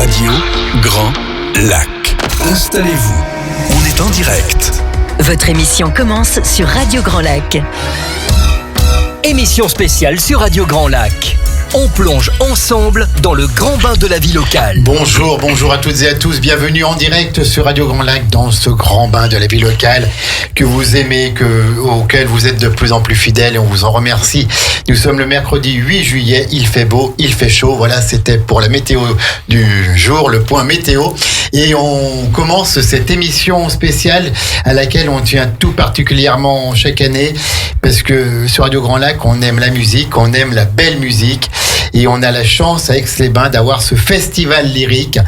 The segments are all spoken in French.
Radio Grand Lac. Installez-vous, on est en direct. Votre émission commence sur Radio Grand Lac. Émission spéciale sur Radio Grand Lac. On plonge ensemble dans le grand bain de la vie locale. Bonjour à toutes et à tous. Bienvenue en direct sur Radio Grand Lac dans ce grand bain de la vie locale que vous aimez, auquel vous êtes de plus en plus fidèles et on vous en remercie. Nous sommes le mercredi 8 juillet. Il fait beau, il fait chaud. Voilà, c'était pour la météo du jour, le point météo. Et on commence cette émission spéciale à laquelle on tient tout particulièrement chaque année parce que sur Radio Grand Lac, on aime la musique, on aime la belle musique. Et on a la chance à Aix-les-Bains d'avoir ce festival lyrique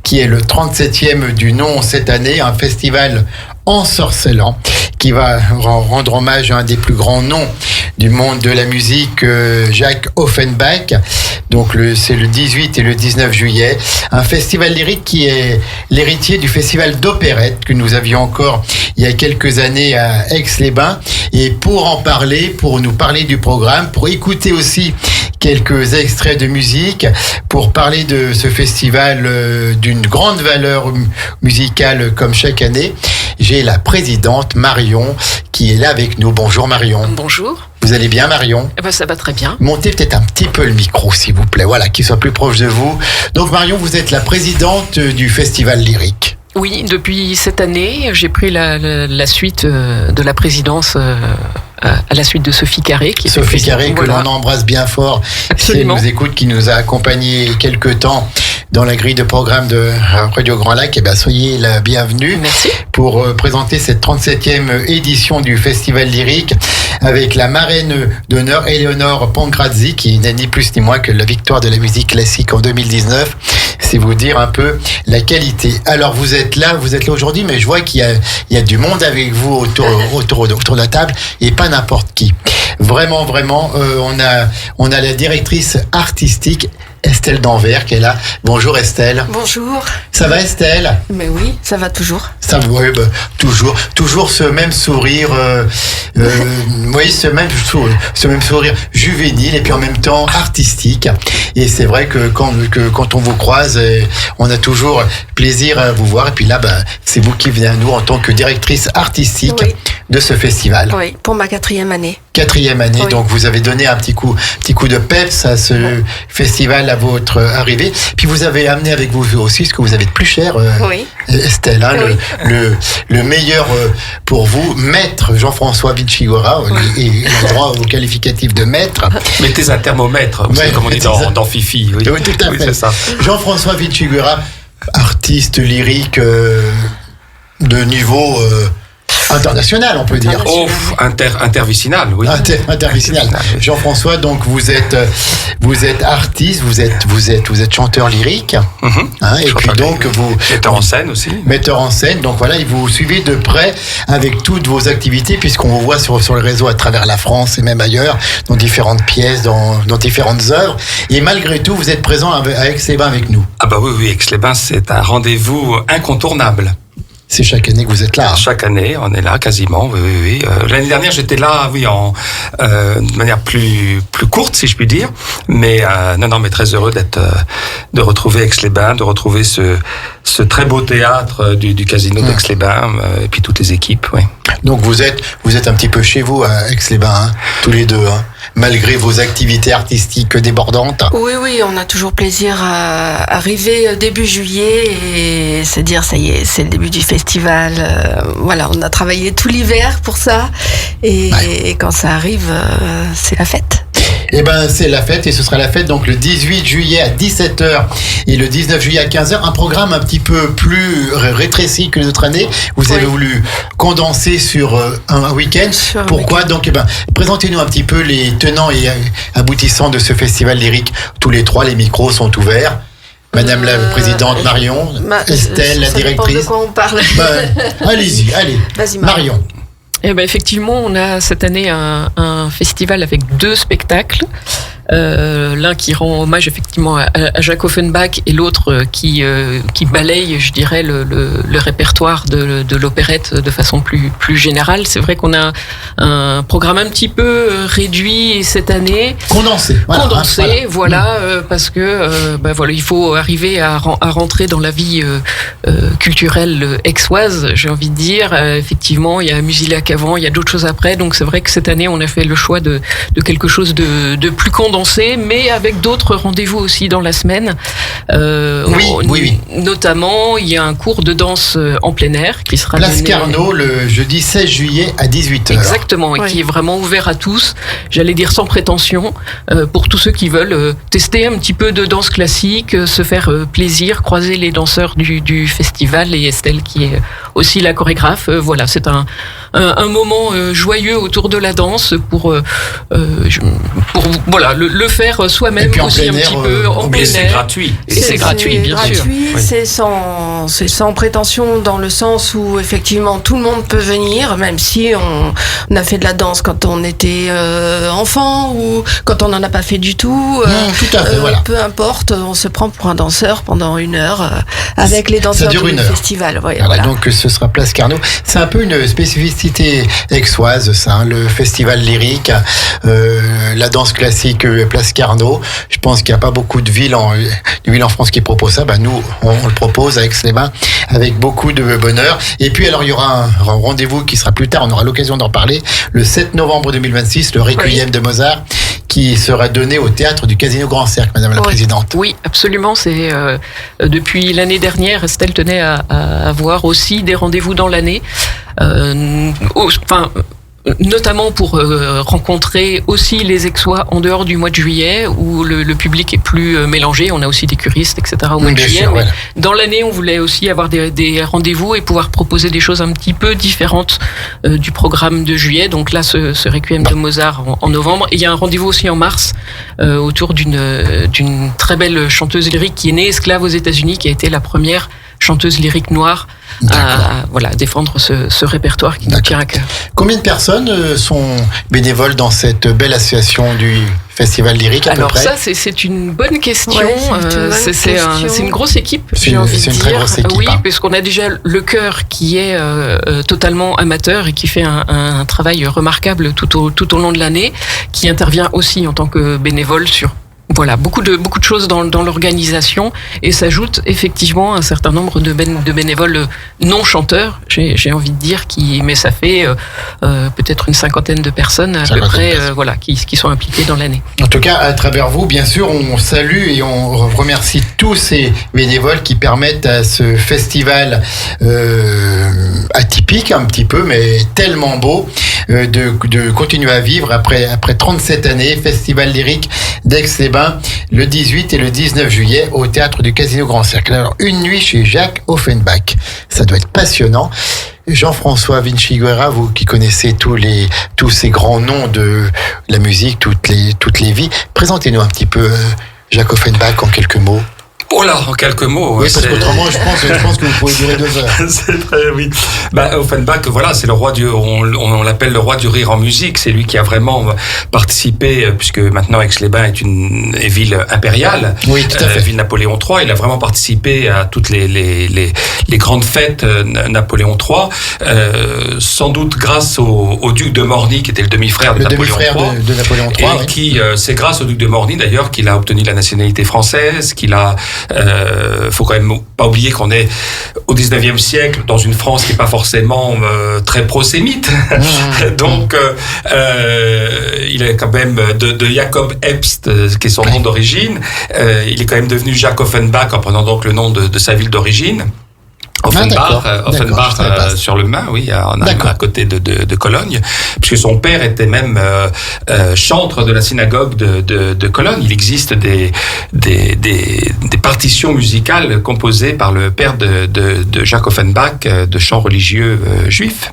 qui est le 37e du nom cette année, un festival ensorcelant qui va rendre hommage à un des plus grands noms du monde de la musique, Jacques Offenbach. Donc c'est le 18 et le 19 juillet. Un festival lyrique qui est l'héritier du festival d'opérette que nous avions encore il y a quelques années à Aix-les-Bains. Et pour en parler, pour nous parler du programme, pour écouter aussi quelques extraits de musique, pour parler de ce festival d'une grande valeur musicale comme chaque année, j'ai la présidente Marion qui est là avec nous. Bonjour Marion. Bonjour. Vous allez bien Marion ? Ça va très bien. Montez peut-être un petit peu le micro s'il vous plaît, voilà, qu'il soit plus proche de vous. Donc Marion, vous êtes la présidente du festival lyrique. Oui, depuis cette année, j'ai pris la suite de la présidence à la suite de Sophie Carré. Sophie Carré, que l'on embrasse bien fort. Absolument. Si elle nous écoute, qui nous a accompagnés quelques temps dans la grille de programme de Radio Grand Lac, soyez la bienvenue. Merci. Pour présenter cette 37e édition du Festival Lyrique avec la marraine d'honneur Éléonore Pancrazzi, qui n'est ni plus ni moins que la victoire de la musique classique en 2019. C'est vous dire un peu la qualité. Alors vous êtes là aujourd'hui, mais je vois qu'il y a du monde avec vous autour de la table et pas n'importe qui. Vraiment, on a la directrice artistique Estelle Danvers qui est là. Bonjour Estelle. Bonjour. Ça va Estelle ? Mais oui, ça va toujours. Ça va, oui, toujours ce même sourire, oui, ce même sourire juvénile et puis en même temps artistique. Et c'est vrai que quand on vous croise, on a toujours plaisir à vous voir. Et puis là, c'est vous qui venez à nous en tant que directrice artistique de ce festival. Oui, pour ma 4e année. 4e année, oui. Donc vous avez donné un petit coup de peps à ce festival à votre arrivée. Puis vous avez amené avec vous aussi ce que vous avez de plus cher, Estelle, hein, le meilleur pour vous, maître Jean-François Vichigora, et l'endroit au qualificatif de maître. Mettez un thermomètre, vous savez comme on dit dans Fifi. Oui, oui, tout à fait. C'est ça. Jean-François Vichigora, artiste lyrique de niveau international, on peut dire. Intervicinal, oui. Intervicinal. Jean-François, donc vous êtes artiste, vous êtes chanteur lyrique, et puis donc vous metteur en scène aussi. Metteur en scène, donc voilà, et vous suivez de près avec toutes vos activités, puisqu'on vous voit sur le réseau à travers la France et même ailleurs, dans différentes pièces, dans différentes œuvres, et malgré tout, vous êtes présent à Aix-les-Bains avec nous. Ah bah oui, Aix-les-Bains, c'est un rendez-vous incontournable. C'est chaque année que vous êtes là. Chaque année, on est là quasiment. Oui. L'année dernière, j'étais là, de manière plus courte, si je puis dire. Mais mais très heureux de retrouver Aix-les-Bains, de retrouver ce très beau théâtre du casino d'Aix-les-Bains, et puis toutes les équipes. Oui. Donc vous êtes un petit peu chez vous à Aix-les-Bains, tous les deux. Malgré vos activités artistiques débordantes. Oui, on a toujours plaisir à arriver début juillet et se dire ça y est, c'est le début du festival. On a travaillé tout l'hiver pour ça et quand ça arrive, c'est la fête. C'est la fête et ce sera la fête donc le 18 juillet à 17h et le 19 juillet à 15h. Un programme un petit peu plus rétréci que les autres années. Vous avez voulu condenser sur un week-end. Pourquoi ? Donc, présentez-nous un petit peu les tenants et aboutissants de ce festival lyrique. Tous les trois, les micros sont ouverts. Madame la présidente Marion, Estelle, la directrice. De quoi on parle. Allez. Vas-y, Marion. Effectivement, on a cette année un festival avec 2 spectacles. l'un qui rend hommage effectivement à Jacques Offenbach et l'autre qui balaye, je dirais, le répertoire de l'opérette de façon plus générale. C'est vrai qu'on a un programme un petit peu réduit cette année. Condensé. Voilà, parce que il faut arriver à rentrer dans la vie culturelle aixoise, j'ai envie de dire. Effectivement, il y a Musilac avant, il y a d'autres choses après. Donc c'est vrai que cette année, on a fait le choix de quelque chose de plus condensé, mais avec d'autres rendez-vous aussi dans la semaine. Oui. Notamment, il y a un cours de danse en plein air qui sera Place Carnot le jeudi 16 juillet à 18h. Exactement, et qui est vraiment ouvert à tous. J'allais dire sans prétention, pour tous ceux qui veulent tester un petit peu de danse classique, se faire plaisir, croiser les danseurs du festival et Estelle qui est aussi la chorégraphe. Voilà, c'est un moment joyeux autour de la danse pour le faire soi-même aussi un petit peu en plein air. C'est gratuit. Et c'est gratuit, bien sûr. Oui. C'est sans prétention dans le sens où effectivement tout le monde peut venir, même si on a fait de la danse quand on était enfant ou quand on n'en a pas fait du tout. Tout à fait, voilà. Peu importe, on se prend pour un danseur pendant 1 heure avec les danseurs du festival. Voilà. Donc ce sera Place Carnot. C'est un peu une spécificité aixoise, ça, hein, le festival lyrique, la danse classique Place Carnot. Je pense qu'il n'y a pas beaucoup de villes en France qui proposent ça. Nous, on le propose à Aix-les-Bains avec beaucoup de bonheur. Et puis alors il y aura un rendez-vous qui sera plus tard, on aura l'occasion d'en parler, le 7 novembre 2026, le Requiem de Mozart, qui sera donné au théâtre du Casino Grand Cercle, Madame la Présidente. Oui, absolument. C'est depuis l'année dernière, Estelle tenait à avoir aussi des rendez-vous dans l'année. Notamment pour rencontrer aussi les Aixois en dehors du mois de juillet où le public est plus mélangé. On a aussi des curistes, etc. au mois de juillet. Sûr, dans l'année, on voulait aussi avoir des rendez-vous et pouvoir proposer des choses un petit peu différentes du programme de juillet. Donc là, ce Requiem de Mozart en novembre. Et il y a un rendez-vous aussi en mars autour d'une très belle chanteuse lyrique qui est née esclave aux États-Unis, qui a été la première chanteuse lyrique noire à défendre ce répertoire qui nous tient à cœur. Combien de personnes sont bénévoles dans cette belle association du Festival lyrique à peu près? Alors ça, c'est une bonne question. C'est une grosse équipe, j'ai envie de dire. C'est une très grosse équipe. Oui, puisqu'on a déjà le chœur qui est totalement amateur et qui fait un travail remarquable tout au long de l'année, qui intervient aussi en tant que bénévole sur beaucoup de choses dans l'organisation, et s'ajoute effectivement un certain nombre de bénévoles non chanteurs, j'ai envie de dire, mais ça fait peut-être une 50aine de personnes à peu près qui sont impliquées dans l'année. En tout cas, à travers vous, bien sûr, on salue et on remercie tous ces bénévoles qui permettent à ce festival atypique un petit peu, mais tellement beau, de continuer à vivre après 37 années. Festival lyrique d'Aix-les-Bains, le 18 et le 19 juillet au théâtre du Casino Grand Cercle. Alors, une nuit chez Jacques Offenbach, ça doit être passionnant. Jean-François Vinciguerra, vous qui connaissez tous ces grands noms de la musique, toutes les vies, présentez-nous un petit peu Jacques Offenbach en quelques mots. Oh là, en quelques mots. Oui, parce qu'autrement, je pense que vous pouvez durer 2 heures. C'est très, oui. Offenbach, c'est le roi on l'appelle le roi du rire en musique. C'est lui qui a vraiment participé, puisque maintenant Aix-les-Bains est une ville impériale. Oui, tout à fait. Ville Napoléon III. Il a vraiment participé à toutes les grandes fêtes Napoléon III. Sans doute grâce au duc de Morny, qui était le demi-frère de Napoléon III. de Napoléon III. Et qui, c'est grâce au duc de Morny, d'ailleurs, qu'il a obtenu la nationalité française, qu'il a faut quand même pas oublier qu'on est au 19e siècle dans une France qui est pas forcément très prosémite. Donc il est quand même de Jacob Epst, qui est son nom d'origine. Il est quand même devenu Jacques Offenbach en prenant donc le nom de sa ville d'origine. Offenbach sur le Main, oui, à côté de Cologne, puisque son père était même chantre de la synagogue de Cologne. Il existe des partitions musicales composées par le père de Jacques Offenbach de chants religieux juifs.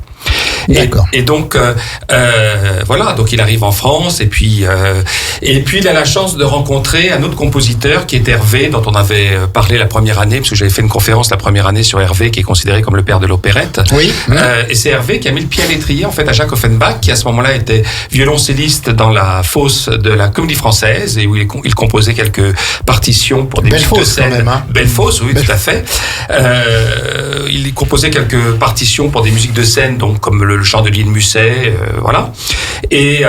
D'accord. Et donc voilà, donc il arrive en France et puis il a la chance de rencontrer un autre compositeur qui est Hervé, dont on avait parlé la première année, parce que j'avais fait une conférence la première année sur Hervé, qui est considéré comme le père de l'opérette. Oui. Et c'est Hervé qui a mis le pied à l'étrier en fait à Jacques Offenbach, qui à ce moment-là était violoncelliste dans la fosse de la Comédie Française et où il composait quelques partitions pour des musiques de scène. Même, hein. Belle fosse, oui, tout à fait. Il composait quelques partitions pour des musiques de scène, donc comme le chant de Lynn Musset, voilà. Et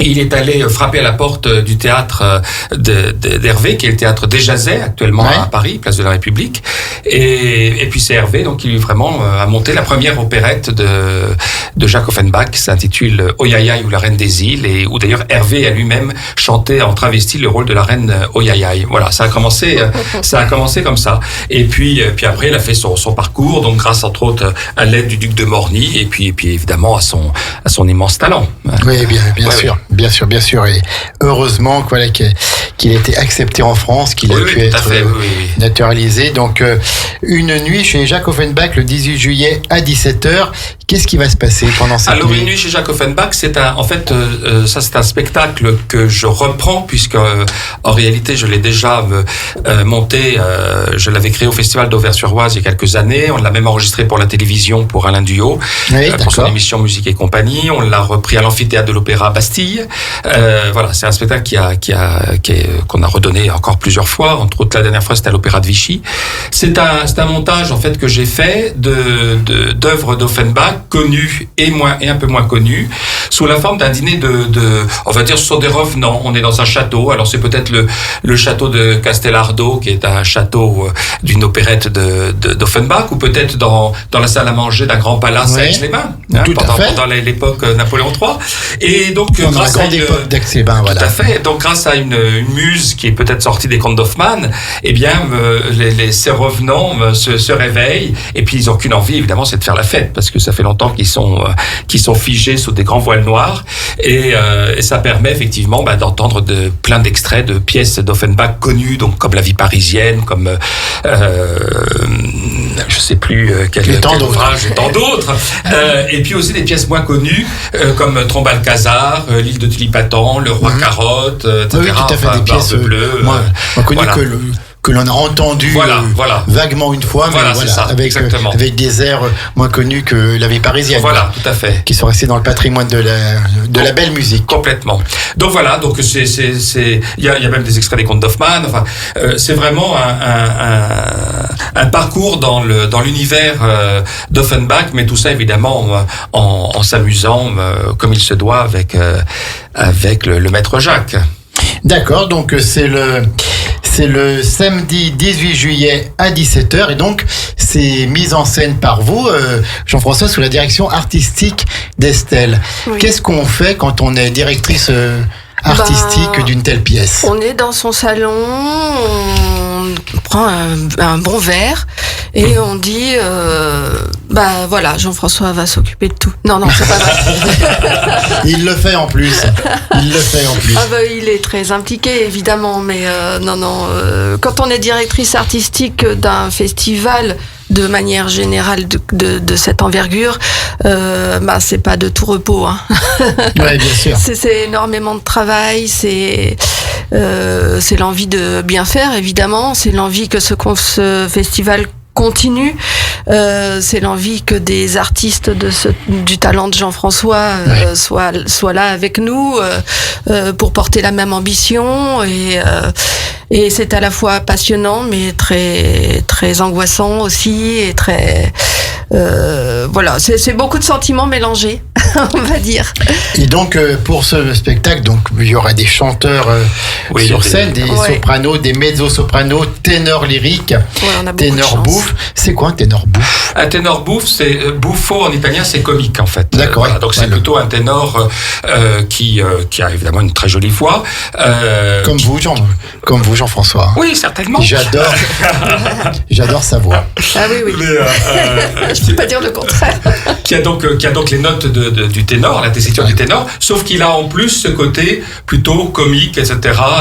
il est allé frapper à la porte du théâtre d'Hervé, qui est le théâtre des Jazets, actuellement à Paris, place de la République. Et puis c'est Hervé, donc, qui lui vraiment a monté la première opérette de Jacques Offenbach, qui s'intitule Oyayay ou la Reine des Îles, et où d'ailleurs Hervé a lui-même chanté en travesti le rôle de la reine Oyayay. Voilà, ça a commencé comme ça. Et puis après, il a fait son parcours, donc grâce entre autres à l'aide du duc de Morny, et puis évidemment à son immense talent. Oui, bien sûr. Bien sûr, et heureusement qu'il a été accepté en France, qu'il a pu être naturalisé. Donc, une nuit chez Jacques Offenbach le 18 juillet à 17h. Qu'est-ce qui va se passer pendant cette nuit ? Alors, une nuit chez Jacques Offenbach, c'est un spectacle que je reprends, puisque en réalité, je l'ai déjà monté. Je l'avais créé au Festival d'Auvers-sur-Oise il y a quelques années. On l'a même enregistré pour la télévision, pour Alain Duhaut, pour son émission Musique et compagnie. On l'a repris à l'amphithéâtre de l'Opéra Bastille. Voilà, c'est un spectacle qu'on a redonné encore plusieurs fois. Entre autres, la dernière fois, c'était à l'Opéra de Vichy. C'est un montage en fait que j'ai fait d'œuvres d'Offenbach connues et un peu moins connues, sous la forme d'un dîner on va dire, ce sont des revenants. On est dans un château. Alors c'est peut-être le château de Castelardo, qui est un château d'une opérette d'Offenbach, ou peut-être dans la salle à manger d'un grand palace à Aix-les-Bains, pendant l'époque Napoléon III. Et donc grâce à époque d'Aix-les-Bains, voilà. Tout à fait. Donc grâce à une muse qui est peut-être sortie des contes d'Hoffmann, eh bien ces revenants se réveillent, et puis ils n'ont qu'une envie, évidemment, c'est de faire la fête, parce que ça fait longtemps qu'ils sont figés sous des grands voiles noirs, et ça permet effectivement d'entendre plein d'extraits de pièces d'Offenbach connues, donc comme La vie parisienne, comme je sais plus quel ouvrage, et tant d'autres. Et puis aussi des pièces moins connues, comme Trombalcazar, L'île de Tulipatan, Le Roi Carotte, etc. Oui, tout à fait, des pièces moins connues que l'on a entendu vaguement une fois, mais avec des airs moins connus que La vie parisienne. Voilà, tout à fait. Qui sont restés dans le patrimoine de la belle musique. Complètement. Donc voilà, donc il y a même des extraits des contes d'Hoffmann. Enfin, c'est vraiment un parcours dans l'univers d'Offenbach, mais tout ça évidemment en s'amusant comme il se doit avec le maître Jacques. D'accord, donc c'est le samedi 18 juillet à 17h, et donc c'est mis en scène par vous, Jean-François, sous la direction artistique d'Estelle. Oui. Qu'est-ce qu'on fait quand on est directrice artistique d'une telle pièce? On est dans son salon, on prend un bon verre et on dit voilà, Jean-François va s'occuper de tout. Non, c'est pas vrai. Il le fait en plus. Il est très impliqué, évidemment, mais quand on est directrice artistique d'un festival de manière générale de cette envergure, c'est pas de tout repos, hein. Ouais, bien sûr. C'est énormément de travail, c'est l'envie de bien faire, évidemment, c'est l'envie que ce festival continue, c'est l'envie que des artistes du talent de Jean-François soient là avec nous pour porter la même ambition, et c'est à la fois passionnant mais très très angoissant aussi, et très c'est beaucoup de sentiments mélangés, on va dire. Et donc pour ce spectacle, il y aura des chanteurs sur scène, des sopranos, des mezzo-sopranos, ténors lyriques, ténors bouffe. C'est quoi un ténor bouffe? Un ténor bouffe, c'est buffo en italien, c'est comique en fait. D'accord. Donc c'est plutôt un ténor qui a évidemment une très jolie voix. Comme vous, Jean-François. Oui, certainement. J'adore sa voix. Ah oui. Mais, je peux pas dire le contraire. qui a donc les notes de du ténor, la tessiture du ténor, sauf qu'il a en plus ce côté plutôt comique, etc.,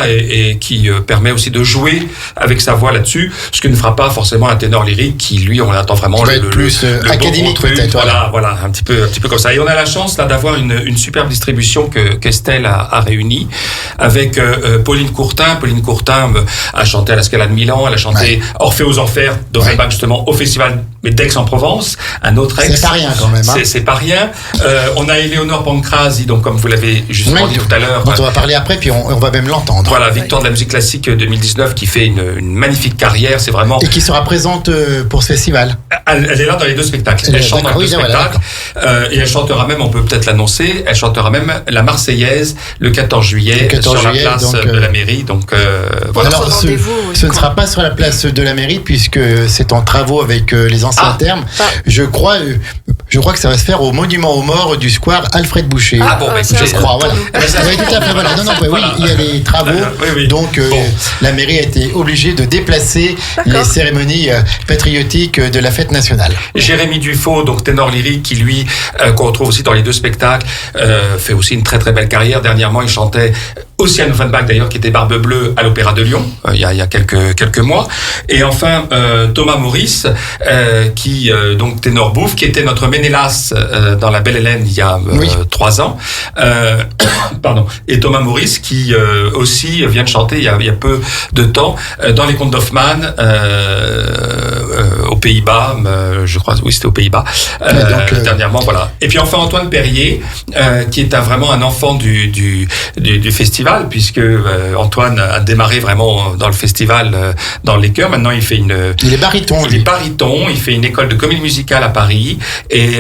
et qui permet aussi de jouer avec sa voix là-dessus, ce que ne fera pas forcément un ténor lyrique qui, lui, on attend vraiment le plus académique peut-être. Voilà, un petit peu comme ça. Et on a la chance là d'avoir une superbe distribution qu'Estelle a réunie avec Pauline Courtin. Pauline Courtin a chanté à la Scala de Milan, elle a chanté Orphée aux Enfers d'Offenbach, justement au festival d'Aix-en-Provence, un autre ex. C'est pas rien quand même. C'est pas rien. On a Éléonore Pancrazi, donc comme vous l'avez justement dit tout à l'heure. Dont on va parler après, puis on va même l'entendre. Voilà, victoire de la musique classique 2019, qui fait une magnifique carrière. C'est vraiment. Et qui sera présente pour ce festival. Elle est là dans les deux spectacles. Elle chante dans les deux spectacles. Et elle chantera même, on peut peut-être l'annoncer, elle chantera même la Marseillaise le 14 juillet sur la place de la mairie. Donc voilà. Alors ce ne sera pas sur la place de la mairie puisque c'est en travaux avec les anciens termes. Je crois que ça va se faire au Monument aux Morts du square Alfred Boucher. Ah bon, écoutez, je crois, voilà. Oui, tout à fait, voilà. Oui, il y a les travaux. Donc la mairie a été obligée de déplacer les cérémonies patriotiques de la fête nationale. Jérémy Dufaux, donc ténor lyrique, qui lui, qu'on retrouve aussi dans les deux spectacles, fait aussi une très très belle carrière. Dernièrement, il chantait aussi à Offenbach d'ailleurs, qui était Barbe Bleue à l'Opéra de Lyon, il y a quelques mois. Et enfin, Thomas Maurice, qui, donc ténor bouffe, qui était notre Ménélas dans La Belle Hélène il y a 3 ans. Pardon. Et Thomas Maurice, qui aussi vient de chanter il y a peu de temps dans les contes d'Hoffmann, aux Pays-Bas, je crois, oui, c'était aux Pays-Bas, dernièrement, voilà. Et puis enfin, Antoine Perrier, qui est vraiment un enfant du festival, puisque Antoine a démarré vraiment dans le festival, dans les chœurs. Maintenant, il fait il est baryton. Il est baryton. Il fait une école de comédie musicale à Paris. Et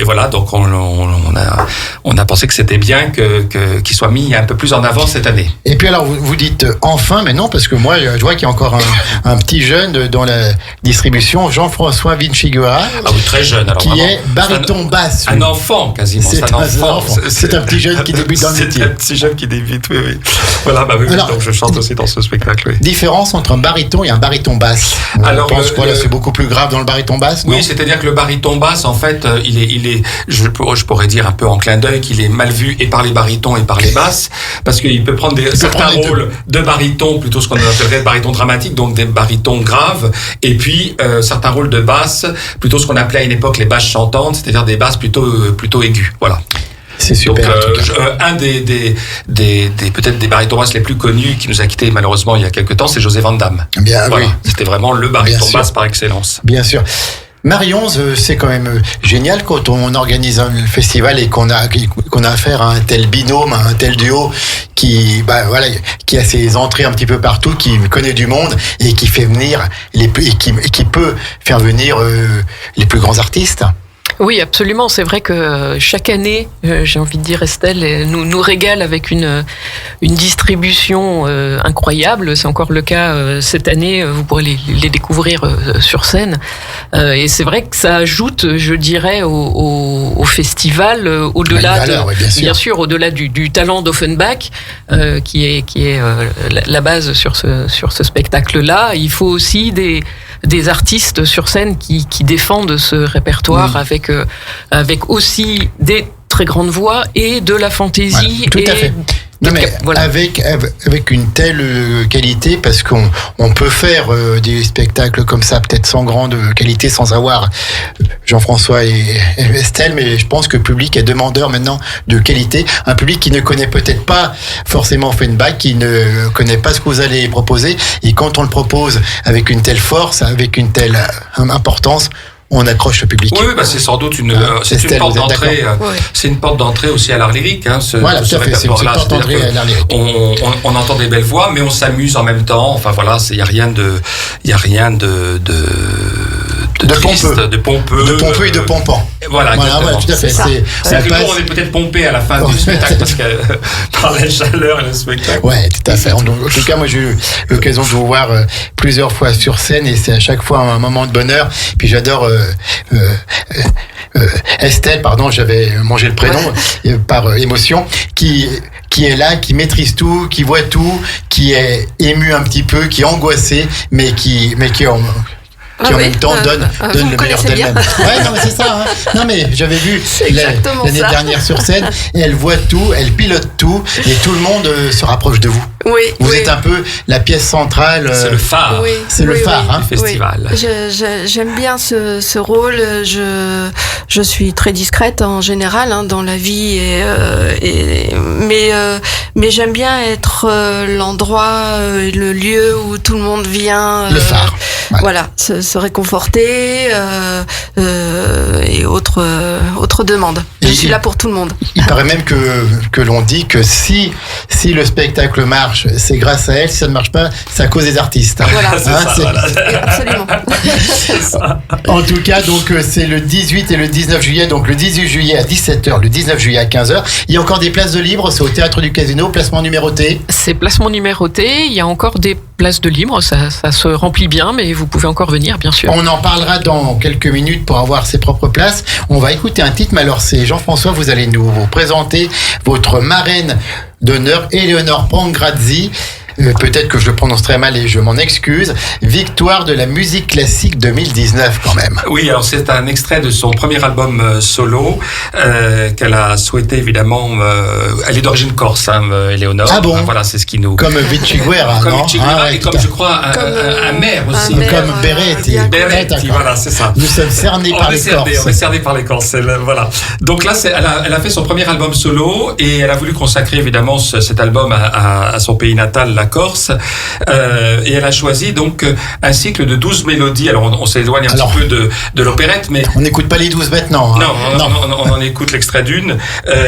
voilà, donc on a pensé que c'était bien qu'il soit mis un peu plus en avant cette année. Et puis alors, vous dites enfin, mais non, parce que moi, je vois qu'il y a encore un petit jeune dans la distribution, Jean-François Vinciguera. Ah oui, très jeune. Alors, qui est baryton basse. Un enfant, quasiment. C'est un enfant. C'est un petit jeune qui débute dans le métier. C'est un petit jeune qui débute, oui. Voilà, alors, donc je chante aussi dans ce spectacle, oui. Différence entre un baryton et un baryton basse. Alors, je pense que c'est beaucoup plus grave dans le baryton basse, non ? Oui, c'est-à-dire que le baryton basse, en fait, il est, je pourrais dire un peu en clin d'œil qu'il est mal vu et par les barytons et par les basses, parce qu'il peut prendre certains rôles de baryton, plutôt ce qu'on appellerait baryton dramatique, donc des barytons graves, et puis certains rôles de basse, plutôt ce qu'on appelait à une époque les basses chantantes, c'est-à-dire des basses plutôt aiguës, voilà. C'est super. Donc, un des peut-être des barytons basses les plus connus qui nous a quittés malheureusement il y a quelques temps, c'est José Van Damme. Bien, voilà. oui. C'était vraiment le baryton basse par excellence. Bien sûr. Marie-On, c'est quand même génial quand on organise un festival et qu'on a affaire à un tel binôme, à un tel duo qui a ses entrées un petit peu partout, qui connaît du monde et qui fait venir qui peut faire venir les plus grands artistes. Oui, absolument. C'est vrai que chaque année, j'ai envie de dire, Estelle nous régale avec une distribution incroyable. C'est encore le cas cette année. Vous pourrez les découvrir sur scène. Et c'est vrai que ça ajoute, je dirais, au festival, au-delà bien sûr, au-delà du talent d'Offenbach, qui est la base sur ce spectacle-là. Il faut aussi des artistes sur scène qui défendent ce répertoire avec aussi des très grandes voix et de la fantaisie. Tout à fait. Non, mais voilà. avec une telle qualité, parce qu'on peut faire des spectacles comme ça, peut-être sans grande qualité, sans avoir Jean-François et Estelle, mais je pense que le public est demandeur maintenant de qualité. Un public qui ne connaît peut-être pas forcément Offenbach, qui ne connaît pas ce que vous allez proposer, et quand on le propose avec une telle force, avec une telle importance, on accroche le public. Oui, c'est sans doute une porte d'entrée. C'est une porte d'entrée aussi à l'art lyrique. Voilà, tout à fait. C'est une porte d'entrée à l'art lyrique. On entend des belles voix, mais on s'amuse en même temps. Enfin voilà, il y a rien de triste, de pompeux et de pompant. Voilà, tout à fait. C'est que nous, on est peut-être pompé à la fin du spectacle parce que par la chaleur et le spectacle. Ouais, tout à fait. En tout cas, moi, j'ai eu l'occasion de vous voir plusieurs fois sur scène et c'est à chaque fois un moment de bonheur. Puis j'adore Estelle, pardon, j'avais mangé le prénom par émotion, qui est là, qui maîtrise tout, qui voit tout, qui est ému un petit peu, qui est angoissé, mais qui qui en même temps donne le meilleur d'elle-même. Ouais, non, mais c'est ça. Hein. Non, mais j'avais vu l'année dernière sur scène, et elle voit tout, elle pilote tout, et tout le monde se rapproche de vous. Oui. Vous êtes un peu la pièce centrale. C'est le phare. Oui, c'est le phare hein, du festival. J'aime bien ce rôle. Je suis très discrète en général hein, dans la vie, mais j'aime bien être l'endroit, le lieu où tout le monde vient. Le phare. Voilà, se réconforter et autres demandes. Je suis là pour tout le monde. Il paraît même que l'on dit que si le spectacle marche, c'est grâce à elle. Si ça ne marche pas, c'est à cause des artistes. Voilà, Voilà. absolument. En tout cas, donc c'est le 18 et le 19 juillet. Donc le 18 juillet à 17h, le 19 juillet à 15h. Il y a encore des places de libre. C'est au Théâtre du Casino, placement numéroté. C'est placement numéroté. Il y a encore des places de libre. Ça se remplit bien, mais vous pouvez encore venir, bien sûr. On en parlera dans quelques minutes pour avoir ses propres places. On va écouter un titre, mais alors c'est Jean-François, vous allez nous présenter votre marraine d'honneur, Éléonore Pangrazzi. Peut-être que je le prononce très mal et je m'en excuse. Victoire de la musique classique 2019 quand même. Oui, alors c'est un extrait de son premier album solo qu'elle a souhaité évidemment. Elle est d'origine corse, hein, Éléonore. Ah bon? Voilà, c'est ce qui nous. Comme Vichy Guerra, comme non? Vichy Guerra et comme je crois un maire aussi. Comme Beretti. Beretti, voilà, c'est ça. Nous sommes cernés par les Corses. On est cernés par les Corses. Voilà. Donc là, elle a fait son premier album solo et elle a voulu consacrer évidemment cet album à son pays natal, la Corse, et elle a choisi donc un cycle de 12 mélodies. Alors on s'éloigne un petit peu de l'opérette, mais on n'écoute pas les 12 maintenant. Hein. Non, on en écoute l'extrait d'une.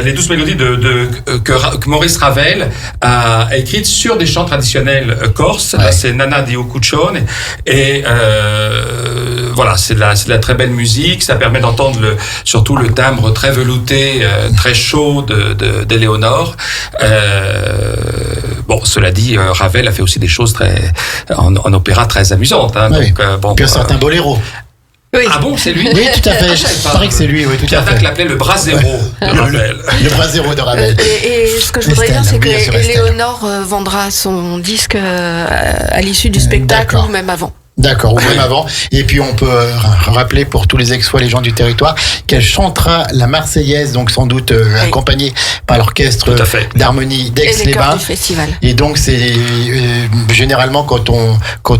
Les 12 mélodies que Maurice Ravel a écrites sur des chants traditionnels corses. Ouais. Là, c'est Nana di Cuccione et voilà, c'est de la très belle musique. Ça permet d'entendre surtout le timbre très velouté, très chaud d'Éléonore. Bon, cela dit, Ravel a fait aussi des choses en opéra très amusantes. Hein, oui. Donc, puis un certain boléro. Oui. Ah bon, c'est lui? Oui, tout à fait. Je parie que c'est lui, oui, tout à fait. Il l'appelait le Brasero de Ravel. Le Brasero de Ravel. Et ce que je voudrais dire, c'est que Éléonore vendra son disque à l'issue du spectacle ou même avant. D'accord, ou même avant. Et puis on peut rappeler pour tous les ex-fois les gens du territoire qu'elle chantera la Marseillaise, donc sans doute accompagnée par l'orchestre d'harmonie d'Aix-les-Bains. Et donc c'est généralement quand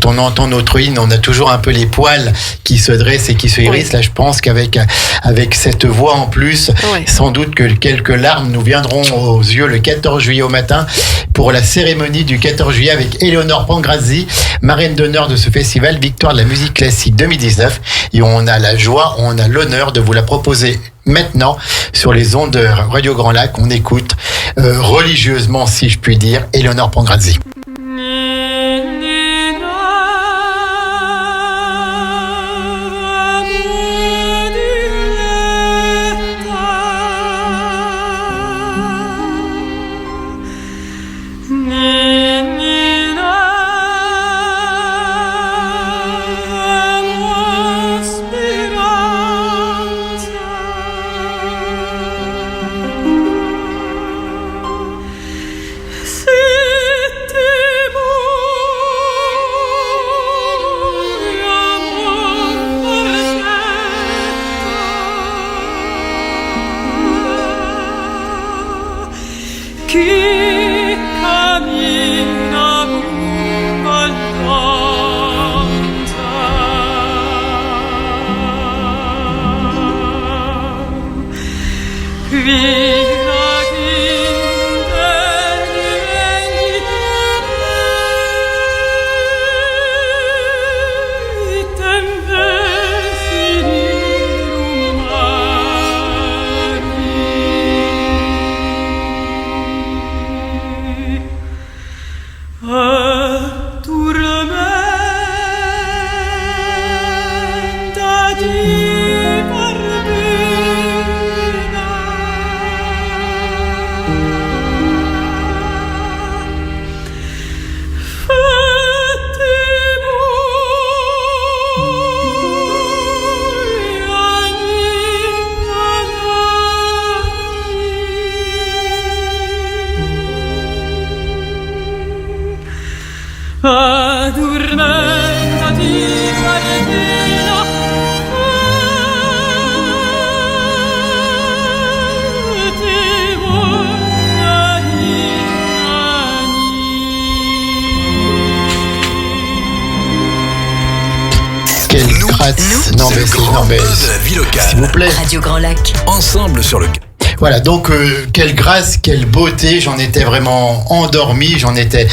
on entend notre hymne, on a toujours un peu les poils qui se dressent et qui se hérissent. Oui. Là, je pense qu'avec cette voix en plus, sans doute que quelques larmes nous viendront aux yeux le 14 juillet au matin pour la cérémonie du 14 juillet avec Éléonore Pangrazzi, marraine d'honneur de ce festival. Victoire de la musique classique 2019 et on a la joie, on a l'honneur de vous la proposer maintenant sur les ondes de Radio Grand Lac. On écoute religieusement, si je puis dire, Éléonore Pangrazzi. Di Kratz. Non, mais c'est, non, mais, de la vie locale. s'il vous plaît. Radio Grand Lac. Ensemble sur le... Voilà, donc quelle grâce, quelle beauté, j'en étais vraiment endormi, j'en étais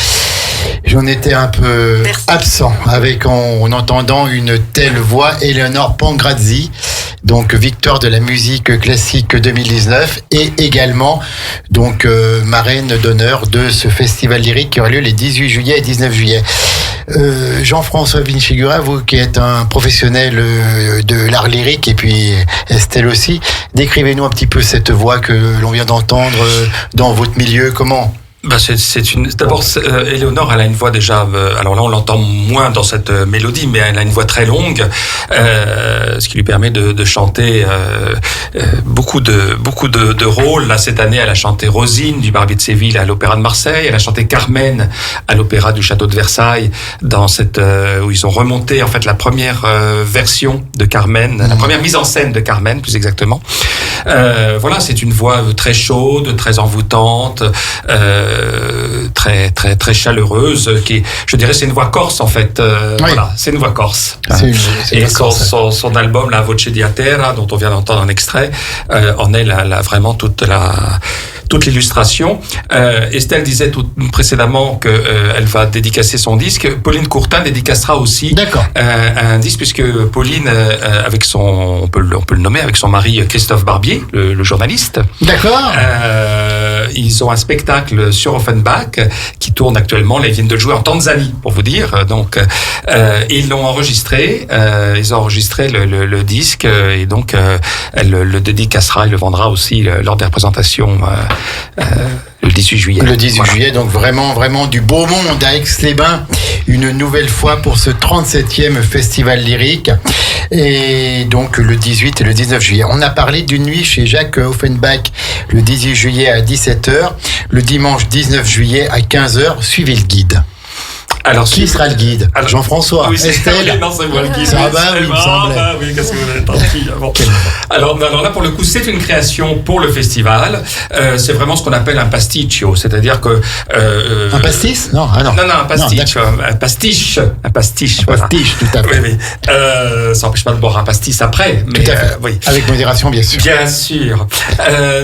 un peu absent en entendant une telle voix, Eleonore Pangrazzi, donc victoire de la musique classique 2019 et également donc marraine d'honneur de ce festival lyrique qui aura lieu les 18 juillet et 19 juillet. Jean-François Vincigura, vous qui êtes un professionnel de l'art lyrique et puis Estelle aussi, décrivez-nous un petit peu cette voix que l'on vient d'entendre dans votre milieu, comment ? D'abord, Éléonore, elle a une voix déjà. Alors là, on l'entend moins dans cette mélodie, mais elle a une voix très longue, ce qui lui permet de chanter beaucoup de rôles. Là, cette année, elle a chanté Rosine du Barbier de Séville à l'Opéra de Marseille. Elle a chanté Carmen à l'Opéra du Château de Versailles, dans cette où ils ont remonté en fait la première version de Carmen, la première mise en scène de Carmen, plus exactement. Voilà, c'est une voix très chaude, très envoûtante. Très chaleureuse, qui, je dirais, c'est une voix corse en fait. Oui. Voilà, c'est une voix corse. Et son album La Voce di Terra, dont on vient d'entendre un extrait, en est vraiment toute l'illustration. Estelle disait précédemment qu'elle va dédicacer son disque. Pauline Courtin dédicacera aussi un disque, puisque Pauline, avec on peut le nommer, avec son mari Christophe Barbier, le journaliste. D'accord. Ils ont un spectacle sur Offenbach qui tourne actuellement. Là, ils viennent de le jouer en Tanzanie, pour vous dire. Donc, ils l'ont enregistré. Ils ont enregistré le disque et donc elle le dédicacera et le vendra aussi lors des représentations le 18 juillet. Le 18 juillet, donc vraiment du beau monde à Aix-les-Bains, une nouvelle fois pour ce 37e festival lyrique. Et donc le 18 et le 19 juillet. On a parlé d'une nuit chez Jacques Offenbach le 18 juillet à 17h, le dimanche 19 juillet à 15h. Suivez le guide. Alors, qui sera le guide? Jean-François, Estelle. Non, c'est moi le guide. Ça va, oui, il me semblait. Oui, qu'est-ce que vous avez tranquille. Bon. Alors là, pour le coup, c'est une création pour le festival. C'est vraiment ce qu'on appelle un pasticcio, c'est-à-dire que un pastis? Non, non, un pastiche, un pastiche. Un pastiche, tout à fait. Oui. Ça n'empêche pas de boire un pastis après, mais tout à fait. Oui. Avec modération, bien sûr. Bien sûr.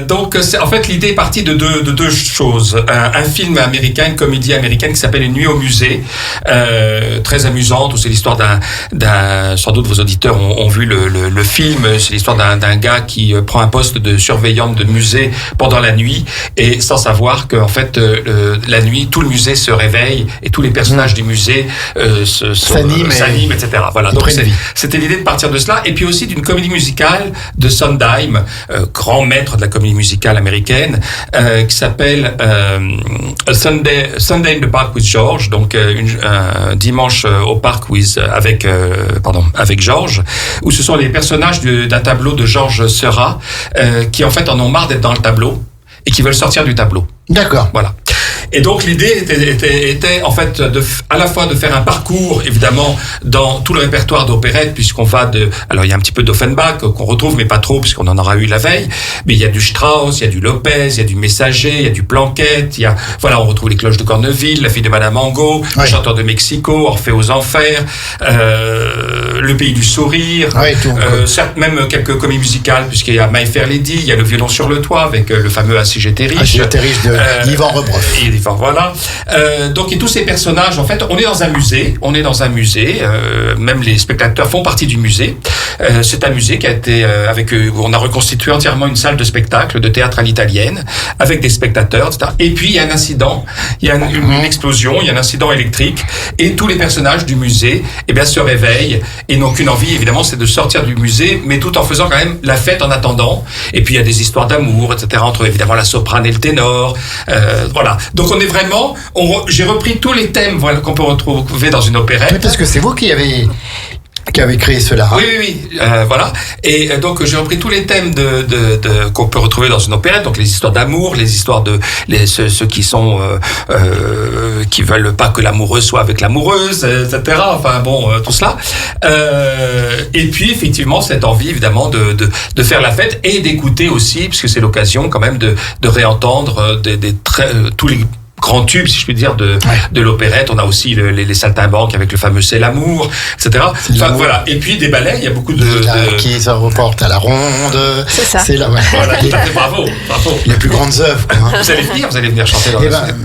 Donc, en fait, l'idée est partie de deux choses. Un film américain, une comédie américaine qui s'appelle Une nuit au musée. Très amusante, où c'est l'histoire sans doute vos auditeurs ont vu le film, c'est l'histoire d'un gars qui prend un poste de surveillant de musée pendant la nuit, et sans savoir qu'en fait la nuit tout le musée se réveille et tous les personnages du musée s'animent, etc. Voilà, donc c'était l'idée de partir de cela, et puis aussi d'une comédie musicale de Sondheim, grand maître de la comédie musicale américaine, qui s'appelle Sunday in the Park with George, donc un dimanche au parc avec Georges, où ce sont les personnages d'un tableau de Georges Seurat qui en fait en ont marre d'être dans le tableau et qui veulent sortir du tableau. D'accord. Voilà. Et donc l'idée était en fait à la fois de faire un parcours évidemment dans tout le répertoire d'opérette, puisqu'on va alors il y a un petit peu d'Offenbach qu'on retrouve mais pas trop puisqu'on en aura eu la veille, mais il y a du Strauss, il y a du Lopez, il y a du Messager, il y a du Planquette, on retrouve les cloches de Corneville, La fille de Madame Angot, Le chanteur de Mexico, Orphée aux enfers, Le pays du sourire, certes même quelques comédies musicales, puisqu'il y a My Fair Lady, il y a Le violon sur le toit avec le fameux Assis j'étais riche de Yvan Rebreuf. Voilà. Donc, et tous ces personnages, en fait, on est dans un musée. Même les spectateurs font partie du musée. C'est un musée qui a été on a reconstitué entièrement une salle de spectacle, de théâtre à l'italienne, avec des spectateurs, etc. Et puis il y a un incident, il y a une explosion, il y a un incident électrique, et tous les personnages du musée, se réveillent et n'ont qu'une envie, évidemment, c'est de sortir du musée, mais tout en faisant quand même la fête en attendant. Et puis il y a des histoires d'amour, etc. Entre évidemment la soprane et le ténor. Voilà. Donc on est vraiment, j'ai repris tous les thèmes qu'on peut retrouver dans une opérette. Oui, parce que c'est vous qui avez créé cela. Oui. Voilà. Et donc j'ai repris tous les thèmes qu'on peut retrouver dans une opérette, donc les histoires d'amour, les histoires de ceux qui sont qui veulent pas que l'amoureux soit avec l'amoureuse, etc. Enfin bon, tout cela. Et puis effectivement cette envie évidemment de faire la fête et d'écouter aussi, puisque c'est l'occasion quand même de réentendre tous les grands tubes, si je puis dire, de l'opérette. On a aussi les saltimbanques avec le fameux C'est l'amour, etc. Enfin, voilà. Et puis des ballets, il y a beaucoup qui se reporte à la ronde. C'est ça. C'est là, voilà, bravo. Les plus grandes œuvres. Quoi, hein. Vous allez venir chanter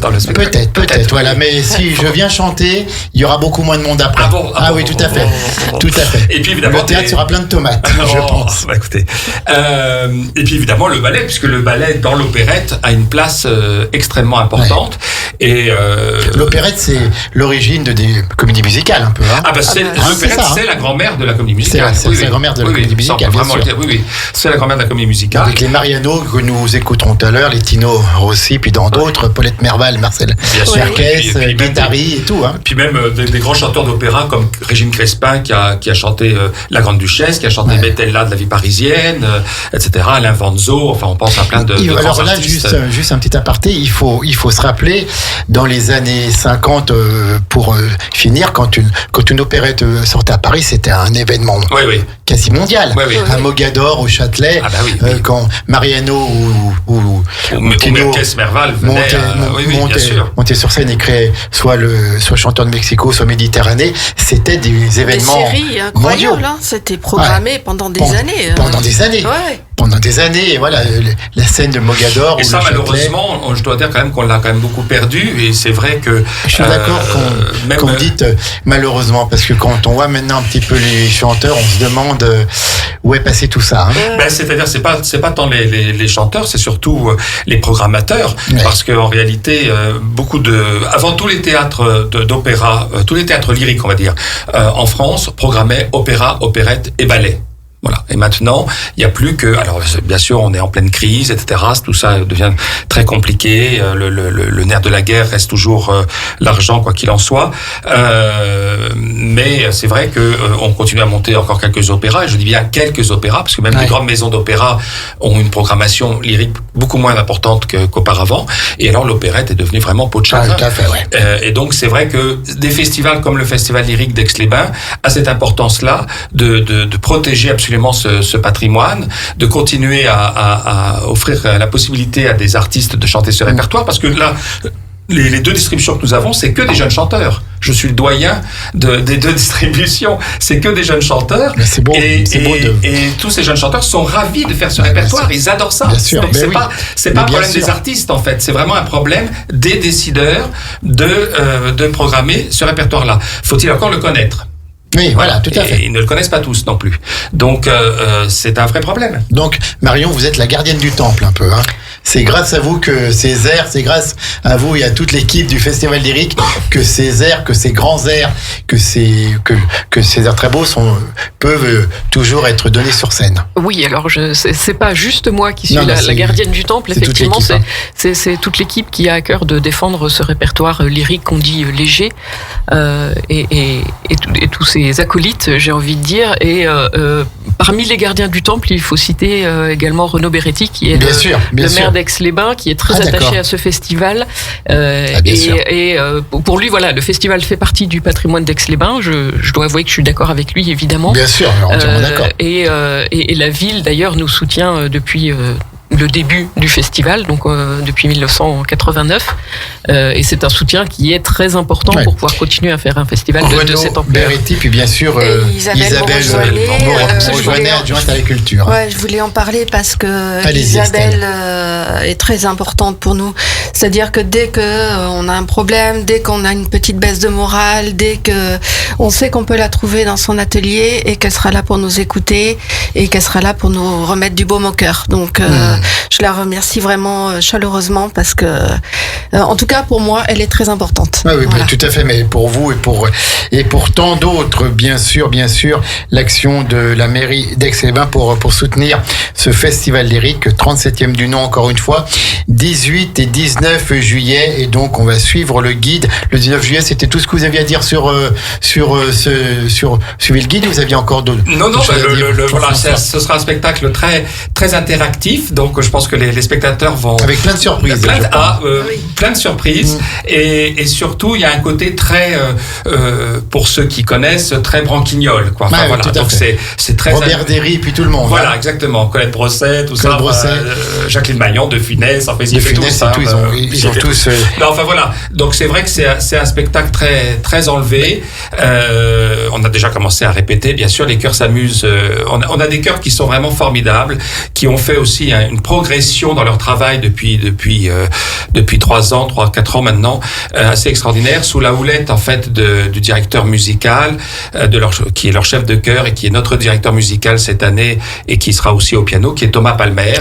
dans le spectacle. Peut-être, voilà. Mais si je viens chanter, il y aura beaucoup moins de monde après. Oui, tout à fait. Tout à fait. Et puis évidemment, le théâtre sera plein de tomates, je pense. Bah, écoutez. Et puis évidemment, le ballet, puisque le ballet dans l'opérette a une place extrêmement importante. Et l'opérette, c'est l'origine des comédies musicales, un peu. Hein. L'opérette, c'est la grand-mère de la comédie musicale. C'est la grand-mère de la comédie musicale, bien sûr. Oui, c'est la grand-mère de la comédie musicale. Avec les Mariano que nous écouterons tout à l'heure, les Tino Rossi, puis dans d'autres, Paulette Merval, Marcel Marquez, Guettari et tout. Hein. Puis même des grands chanteurs d'opéra comme Régine Crespin qui a chanté La Grande Duchesse, qui a chanté Bettella de la vie parisienne, etc. Alain Vanzo, enfin on pense à plein de grands alors là, artistes. Juste un petit aparté, il faut se rappeler, dans les années 50, pour finir, quand une opérette sortait à Paris, c'était un événement quasi mondial. À Mogador, au Châtelet, quand Mariano ou Merkes Merval montaient sur scène et créaient soit Chanteur de Mexico, soit Méditerranée, c'était des événements séries incroyables, hein. C'était programmé pendant des années. Pendant des années. Pendant des années, voilà, la scène de Mogador. Et ça, malheureusement, je dois dire quand même qu'on l'a quand même beaucoup perdu. Et c'est vrai que. Je suis d'accord quand vous dites malheureusement, parce que quand on voit maintenant un petit peu les chanteurs, on se demande où est passé tout ça. Hein. C'est-à-dire, c'est pas tant les chanteurs, c'est surtout les programmateurs, parce qu'en réalité, avant tous les théâtres d'opéra, tous les théâtres lyriques, on va dire, en France, programmaient opéra, opérette et ballet. Voilà. Et maintenant, il n'y a plus que, alors bien sûr, on est en pleine crise, etc. Tout ça devient très compliqué. Le nerf de la guerre reste toujours l'argent, quoi qu'il en soit. Mais c'est vrai que on continue à monter encore quelques opéras. Et je dis bien quelques opéras, parce que même les grandes maisons d'opéra ont une programmation lyrique beaucoup moins importante qu'auparavant. Et alors l'opérette est devenue vraiment peau de chagrin. Tout à fait, et donc c'est vrai que des festivals comme le Festival lyrique d'Aix-les-Bains a cette importance-là de protéger absolument ce patrimoine, de continuer à offrir la possibilité à des artistes de chanter ce répertoire, parce que là, les deux distributions que nous avons, c'est que des jeunes chanteurs. Je suis le doyen des deux distributions. C'est que des jeunes chanteurs. Mais c'est beau. Et tous ces jeunes chanteurs sont ravis de faire ce répertoire. Ils adorent ça. Bien sûr. Donc c'est pas un problème des artistes, en fait. C'est vraiment un problème des décideurs de programmer ce répertoire-là. Faut-il encore le connaître? Oui, voilà, tout à fait. Et ils ne le connaissent pas tous non plus. Donc, c'est un vrai problème. Donc, Marion, vous êtes la gardienne du temple un peu. Hein. C'est grâce à vous que ces airs, c'est grâce à vous et à toute l'équipe du Festival lyrique que ces airs, que ces grands airs, que ces airs très beaux peuvent toujours être donnés sur scène. Oui, alors c'est pas juste moi qui suis la gardienne du temple. Effectivement, c'est toute l'équipe qui a à cœur de défendre ce répertoire lyrique qu'on dit léger et tous ces acolytes, j'ai envie de dire. Et parmi les gardiens du temple, il faut citer également Renaud Beretti, qui est le maire d'Aix-les-Bains, qui est très attaché à ce festival. Et pour lui, voilà, le festival fait partie du patrimoine d'Aix-les-Bains. Je dois avouer que je suis d'accord avec lui, évidemment. Bien sûr, entièrement d'accord. Et la ville, d'ailleurs, nous soutient depuis le début du festival, donc depuis 1989. Et c'est un soutien qui est très important pour pouvoir continuer à faire un festival de cette ampleur. Beretti, puis bien sûr Isabelle Mourjoinet, adjointe à la culture. Ouais, je voulais en parler parce que Isabelle est très importante pour nous. C'est-à-dire que dès qu'on a un problème, dès qu'on a une petite baisse de morale, dès que on sait qu'on peut la trouver dans son atelier et qu'elle sera là pour nous écouter et qu'elle sera là pour nous remettre du baume au cœur. Donc je la remercie vraiment chaleureusement parce que, en tout cas pour moi, elle est très importante. Oui, voilà. Tout à fait. Mais pour vous et pour tant d'autres, bien sûr, l'action de la mairie d'Aix-les-Bains pour soutenir ce festival lyrique, 37e du nom encore une fois, 18 et 19 juillet. Et donc on va suivre le guide. Le 19 juillet, c'était tout ce que vous aviez à dire sur suivez le guide. Ou vous aviez encore d'autres? Non. Voilà, ce sera un spectacle très très interactif. Donc je pense que les spectateurs vont... Avec plein de surprises. Plein de surprises. Et surtout, il y a un côté très, pour ceux qui connaissent, très branquignol, quoi. Enfin, voilà. Donc c'est très... Robert Derry, puis tout le monde. Voilà, exactement. Colette Brosset, tout Colette ça. Brosset. Jacqueline Magnan, De Funès, enfin, ils fait tout ça. Ils ont tous... Non, enfin voilà. Donc c'est vrai que c'est un spectacle très, très enlevé. On a déjà commencé à répéter, bien sûr, les chœurs s'amusent. On a des chœurs qui sont vraiment formidables, qui ont fait aussi une progression dans leur travail depuis 3-4 ans maintenant, assez extraordinaire, sous la houlette en fait du directeur musical, qui est leur chef de chœur et qui est notre directeur musical cette année et qui sera aussi au piano, qui est Thomas Palmer.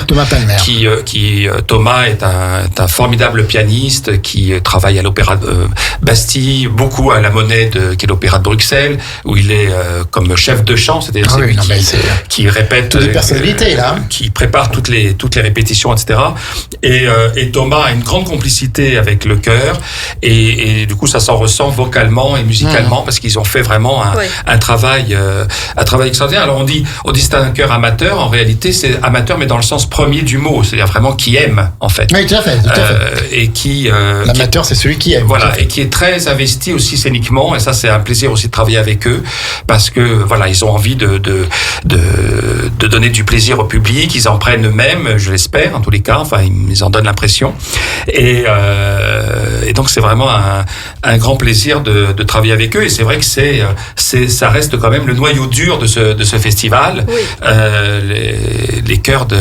Thomas est un formidable pianiste qui travaille à l'Opéra de Bastille, beaucoup à la Monnaie, qui est l'Opéra de Bruxelles, où il est comme chef de chant, c'est-à-dire qui répète toutes les personnalités là, qui prépare toutes les répétitions, etc. Et Thomas a une grande complicité avec le chœur et du coup ça s'en ressent vocalement et musicalement parce qu'ils ont fait vraiment un travail extraordinaire. Alors on dit c'est un chœur amateur, en réalité c'est amateur mais dans le sens premier du mot, c'est-à-dire vraiment qui aime en fait. Oui, tout à fait. Et qui l'amateur c'est celui qui aime. Voilà, et qui est très investi aussi scéniquement, et ça c'est un plaisir aussi de travailler avec eux parce que voilà, ils ont envie de donner du plaisir au public, ils en prennent eux-mêmes, je l'espère en tous les cas, enfin ils en donnent l'impression, et donc c'est vraiment un grand plaisir de travailler avec eux, et c'est vrai que ça reste quand même le noyau dur de ce festival. Les chœurs de...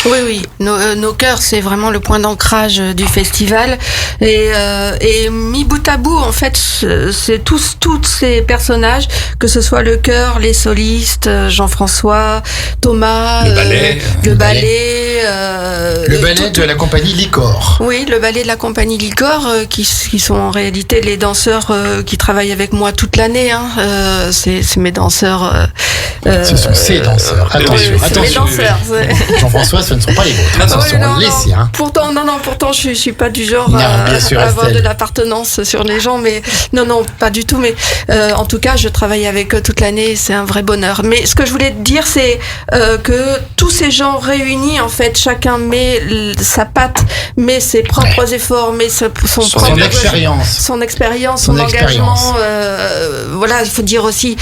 Oui, nos chœurs c'est vraiment le point d'ancrage du festival, et mis bout à bout en fait c'est tous ces personnages, que ce soit le chœur, les solistes, Jean-François, Thomas, le ballet de la compagnie Licor. Oui, le ballet de la compagnie Licor, qui sont en réalité les danseurs qui travaillent avec moi toute l'année. C'est mes danseurs. Ce sont ces danseurs. Attention. Mes danseurs. Jean-François, ce ne sont pas les vôtres. Attention, les siens. Pourtant, je suis pas du genre à avoir de l'appartenance sur les gens, mais non, pas du tout. Mais en tout cas, je travaille avec eux toute l'année, c'est un vrai bonheur. Mais ce que je voulais te dire, c'est que tous ces gens réunis, en fait, chacun met sa patte, met ses propres efforts, met son expérience, son engagement. Voilà, il faut dire aussi,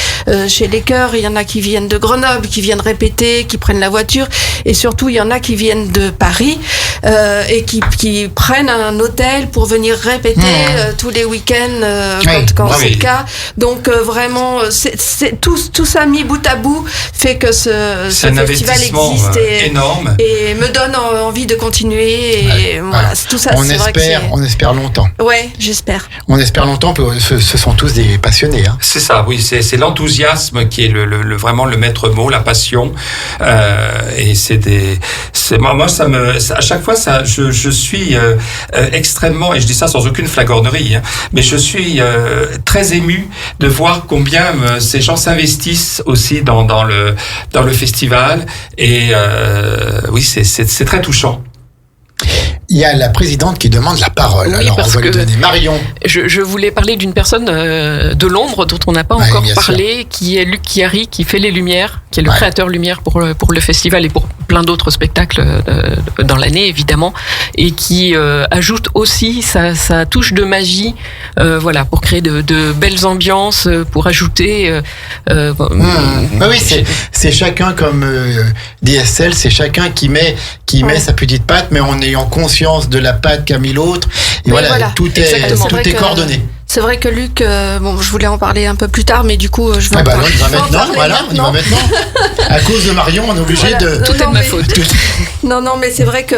chez les chœurs, il y en a qui viennent de Grenoble, qui viennent répéter, qui prennent la voiture, et surtout, il y en a qui viennent de Paris et qui prennent un hôtel pour venir répéter tous les week-ends quand c'est le cas. Donc vraiment, c'est tout ça mis bout à bout fait que ce festival existe énorme et me donne envie de continuer. Et voilà, tout ça. On espère longtemps. Ouais, j'espère. On espère longtemps. Ce sont tous des passionnés. C'est ça, oui. C'est l'enthousiasme qui est vraiment le maître mot, la passion. Et moi, à chaque fois, je suis extrêmement, et je dis ça sans aucune flagornerie, mais je suis très ému de voir combien ces gens s'investissent aussi dans le festival. Et oui, c'est très touchant. Il y a la présidente qui demande la parole. Oui, alors on va lui donner. Marion. Je voulais parler d'une personne de l'ombre dont on n'a pas encore parlé, qui est Luc Chiari, qui fait les lumières, qui est le créateur lumière pour le festival et pour plein d'autres spectacles dans l'année évidemment, et qui ajoute aussi sa touche de magie, voilà, pour créer de belles ambiances, pour ajouter. Oui, c'est chacun comme DSL, c'est chacun qui met sa petite patte, mais en ayant conscience de la patte qu'a mis l'autre. Et voilà, tout est coordonné. C'est vrai que Luc, je voulais en parler un peu plus tard, mais du coup, je vais on y va maintenant. À cause de Marion, on est obligé de... Tout est de ma faute. Non, mais c'est vrai que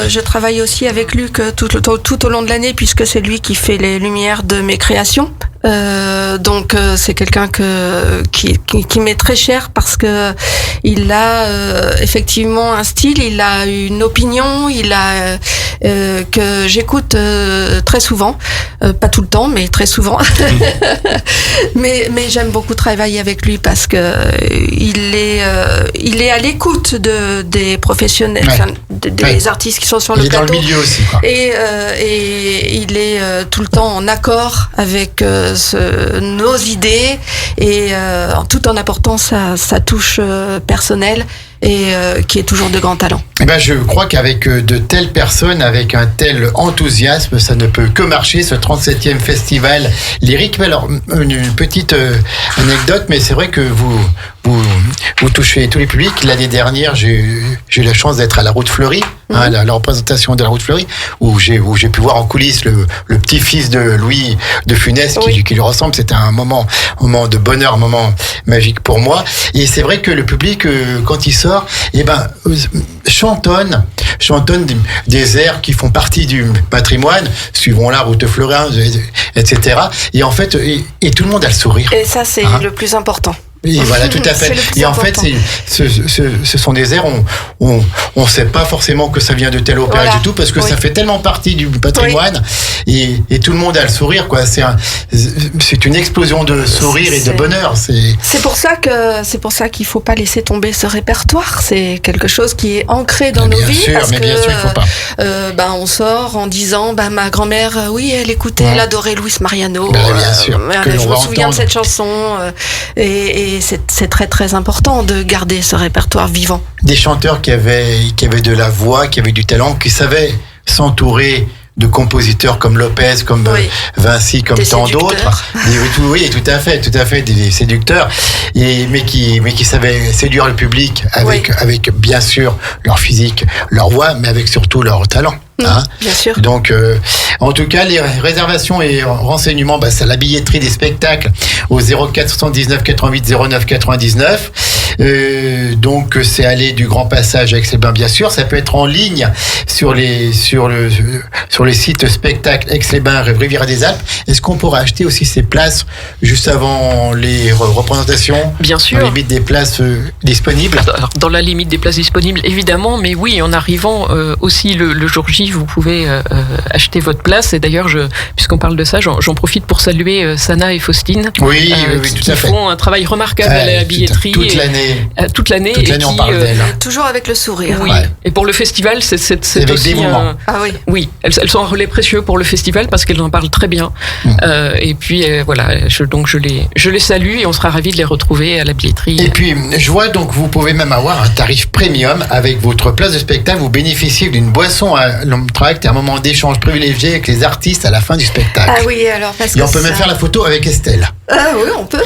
je travaille aussi avec Luc tout au long de l'année, puisque c'est lui qui fait les lumières de mes créations. Donc c'est quelqu'un qui m'est très cher parce que il a effectivement un style, il a une opinion, que j'écoute très souvent, pas tout le temps mais très souvent. mais j'aime beaucoup travailler avec lui parce que il est à l'écoute des professionnels, des artistes qui sont sur le plateau. Il est dans le milieu aussi, quoi. Et il est tout le temps en accord avec nos idées et tout en apportant sa touche personnelle et qui est toujours de grand talent. Eh ben, je crois qu'avec de telles personnes, avec un tel enthousiasme, ça ne peut que marcher, ce 37e festival lyrique. Mais alors, une petite anecdote, mais c'est vrai que vous touchez tous les publics. L'année dernière, j'ai eu la chance d'être à la Route Fleurie, la représentation de la Route Fleurie, où j'ai pu voir en coulisses le petit-fils de Louis de Funès qui lui ressemble. C'était un moment de bonheur, un moment magique pour moi. Et c'est vrai que le public, quand il sort, chantonne des airs qui font partie du patrimoine, suivons la Route Fleurie, etc. Et en fait, et tout le monde a le sourire. Et ça, c'est le plus important. Oui, voilà, tout à fait. Et en fait, ce sont des airs, on sait pas forcément que ça vient de tel opéra du tout, parce que ça fait tellement partie du patrimoine, et tout le monde a le sourire, quoi. C'est une explosion de sourire et de bonheur. C'est pour ça qu'il faut pas laisser tomber ce répertoire. C'est quelque chose qui est ancré dans nos vies. Bien sûr, il faut pas. On sort en disant, ma grand-mère, elle écoutait, elle adorait Luis Mariano. Bien sûr. Je me souviens de cette chanson, et c'est très très important de garder ce répertoire vivant. Des chanteurs qui avaient de la voix, qui avaient du talent, qui savaient s'entourer de compositeurs comme Lopez, comme Vinci, comme tant d'autres. Oui, tout à fait, des séducteurs, mais qui savaient séduire le public avec bien sûr leur physique, leur voix, mais avec surtout leur talent. Bien sûr. Donc, en tout cas, les réservations et renseignements, c'est la billetterie des spectacles au 04 79 88 09 99. Donc, c'est allée du Grand Passage avec Aix-les-Bains, bien sûr. Ça peut être en ligne sur les sites spectacles Aix-les-Bains, Riviera des Alpes. Est-ce qu'on pourra acheter aussi ces places juste avant les représentations? Bien sûr. Dans la limite des places disponibles. Alors, dans la limite des places disponibles, évidemment, mais oui, en arrivant aussi le jour J, vous pouvez acheter votre place. Et d'ailleurs, puisqu'on parle de ça, j'en profite pour saluer Sana et Faustine, oui, qui font un travail remarquable à la billetterie. Toute l'année, on parle d'elle. Toujours avec le sourire. Oui. Et pour le festival, c'est avec aussi des moments. Oui, elles sont un relais précieux pour le festival parce qu'elles en parlent très bien. Et puis voilà, je les salue et on sera ravis de les retrouver à la billetterie. Et puis, je vois donc vous pouvez même avoir un tarif premium avec votre place de spectacle. Vous bénéficiez d'une boisson à l'entracte et un moment d'échange privilégié avec les artistes à la fin du spectacle. Ah oui, alors parce et on peut même faire la photo avec Estelle. Ah oui, on peut.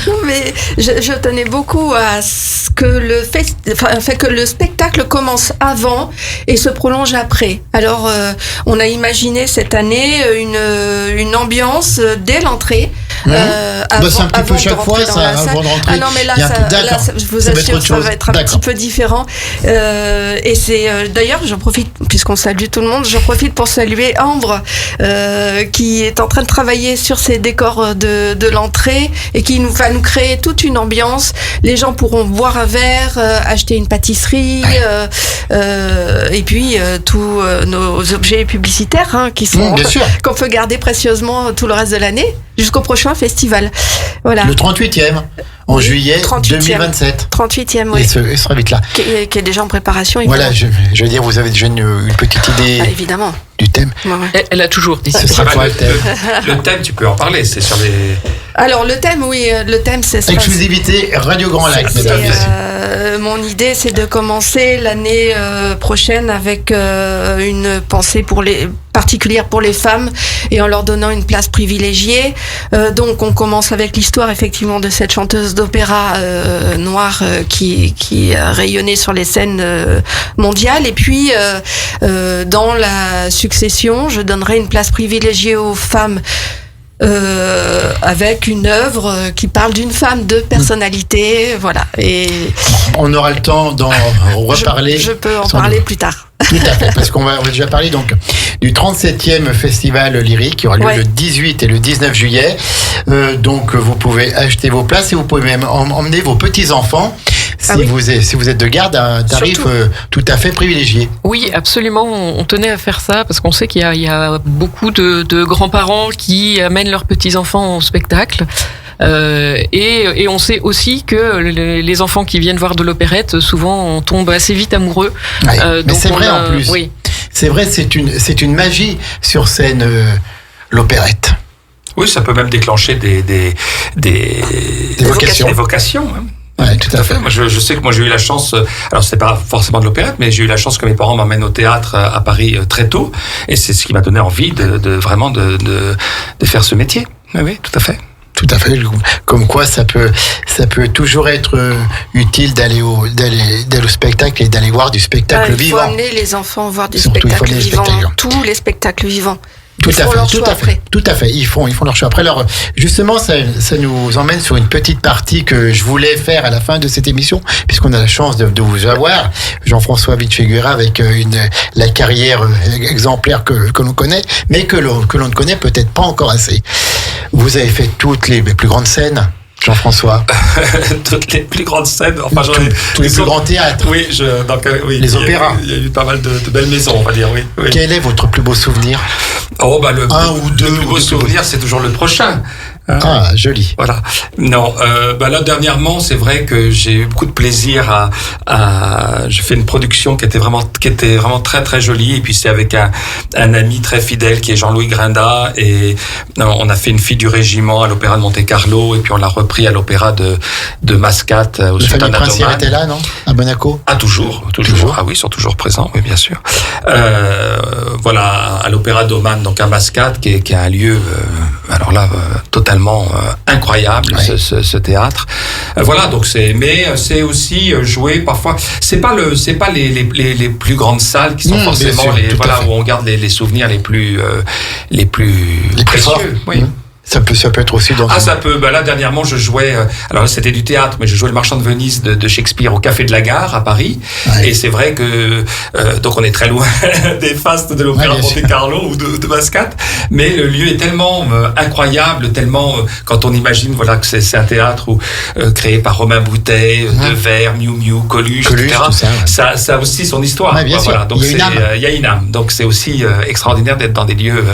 Non, mais je tenais beaucoup à ce que le spectacle commence avant et se prolonge après. Alors, on a imaginé cette année une ambiance dès l'entrée. C'est un petit peu chaque fois, ça, avant de rentrer. Ah non, mais là, je vous assure, ça va être un petit peu différent. Et c'est d'ailleurs, j'en profite, puisqu'on salue tout le monde, j'en profite pour saluer Ambre, qui est en train de travailler sur ces décors de l'entrée et qui va nous créer toute une ambiance. Les gens pourront boire un verre, acheter une pâtisserie, et puis tous nos objets publicitaires qu'on peut garder précieusement tout le reste de l'année jusqu'au prochain festival. Voilà. Le 38e en juillet 2027. 38e, oui. Et sera vite là. Qui est déjà en préparation. Évidemment. Voilà, je veux dire, vous avez déjà une petite idée évidemment. du thème. Ouais. Elle a toujours dit ça. Le thème, tu peux en parler, c'est sur les... Alors le thème, c'est ça. Exclusivité Radio Grand Lac, mesdames et messieurs. Mon idée, c'est de commencer l'année prochaine avec une pensée particulière pour les femmes et en leur donnant une place privilégiée. Donc on commence avec l'histoire effectivement de cette chanteuse d'opéra noire qui rayonnait sur les scènes mondiales. Et puis dans la succession, je donnerai une place privilégiée aux femmes avec une œuvre qui parle d'une femme de personnalité, voilà. Et on aura le temps d'en reparler. Je peux en parler plus tard. Tout à fait, parce qu'on va déjà parler donc du 37e festival lyrique qui aura lieu le 18 et le 19 juillet. Donc vous pouvez acheter vos places et vous pouvez même emmener vos petits-enfants si vous êtes de garde à un tarif tout à fait privilégié. Oui, absolument. On tenait à faire ça parce qu'on sait qu'il y a beaucoup de grands-parents qui amènent leurs petits-enfants au spectacle. Et on sait aussi que les enfants qui viennent voir de l'opérette, souvent, on tombe assez vite amoureux. Ouais, mais donc c'est vrai en plus. Oui. C'est vrai, c'est une magie sur scène, l'opérette. Oui, ça peut même déclencher des vocations. Des vocations, hein. Ouais, tout à fait. Moi, je sais que moi j'ai eu la chance, alors c'est pas forcément de l'opérette, mais j'ai eu la chance que mes parents m'emmènent au théâtre à Paris très tôt, et c'est ce qui m'a donné envie de vraiment de faire ce métier. Oui, tout à fait. Tout à fait. Comme quoi, ça peut toujours être utile d'aller au spectacle et d'aller voir du spectacle vivant. Il faut amener les enfants voir du Surtout, spectacle vivant, tous les spectacles vivants. Tout à fait. Ils font leur choix. Après, justement, ça nous emmène sur une petite partie que je voulais faire à la fin de cette émission, puisqu'on a la chance de vous avoir, Jean-François Vinciguerra, avec la carrière exemplaire que l'on connaît, mais que l'on ne connaît peut-être pas encore assez. Vous avez fait toutes les plus grandes scènes, Jean-François. Toutes les plus grandes scènes, enfin tous les plus grands théâtres. Oui, oui, les opéras. Il y a eu pas mal de belles maisons, on va dire, oui. Quel est votre plus beau souvenir? Un ou deux. Le plus beau souvenir, c'est toujours le prochain. Ah, joli. Voilà. Non, là dernièrement, c'est vrai que j'ai eu beaucoup de plaisir j'ai fait une production qui était vraiment très très jolie, et puis c'est avec un ami très fidèle qui est Jean-Louis Grinda, et on a fait Une fille du régiment à l'Opéra de Monte-Carlo, et puis on l'a repris à l'Opéra de Mascate au Sultanat d'Oman. Le famille était là, non? À Monaco? Ah, toujours. Ah oui, ils sont toujours présents, oui, bien sûr. Voilà, à l'Opéra d'Oman, donc à Mascate, qui est un lieu, alors là, totalement incroyable, ouais. ce théâtre. Voilà, donc c'est aussi joué parfois. C'est pas les plus grandes salles qui sont forcément sûr, où on garde les souvenirs les plus précieux. Oui. Ça peut être aussi dans. Ça peut. Là, dernièrement, je jouais. Alors là, c'était du théâtre, mais je jouais Le Marchand de Venise de Shakespeare au Café de la Gare à Paris. Ouais. Et c'est vrai que donc on est très loin des fastes de l'Opéra de Monte-Carlo ou de Mascate, mais le lieu est tellement incroyable, tellement quand on imagine que c'est un théâtre créé par Romain Boutet, Devers, Miu Miu, Coluche, etc. Ça a aussi son histoire. Ouais, bien sûr. Voilà. Donc il y a une âme. Donc c'est aussi extraordinaire d'être dans des lieux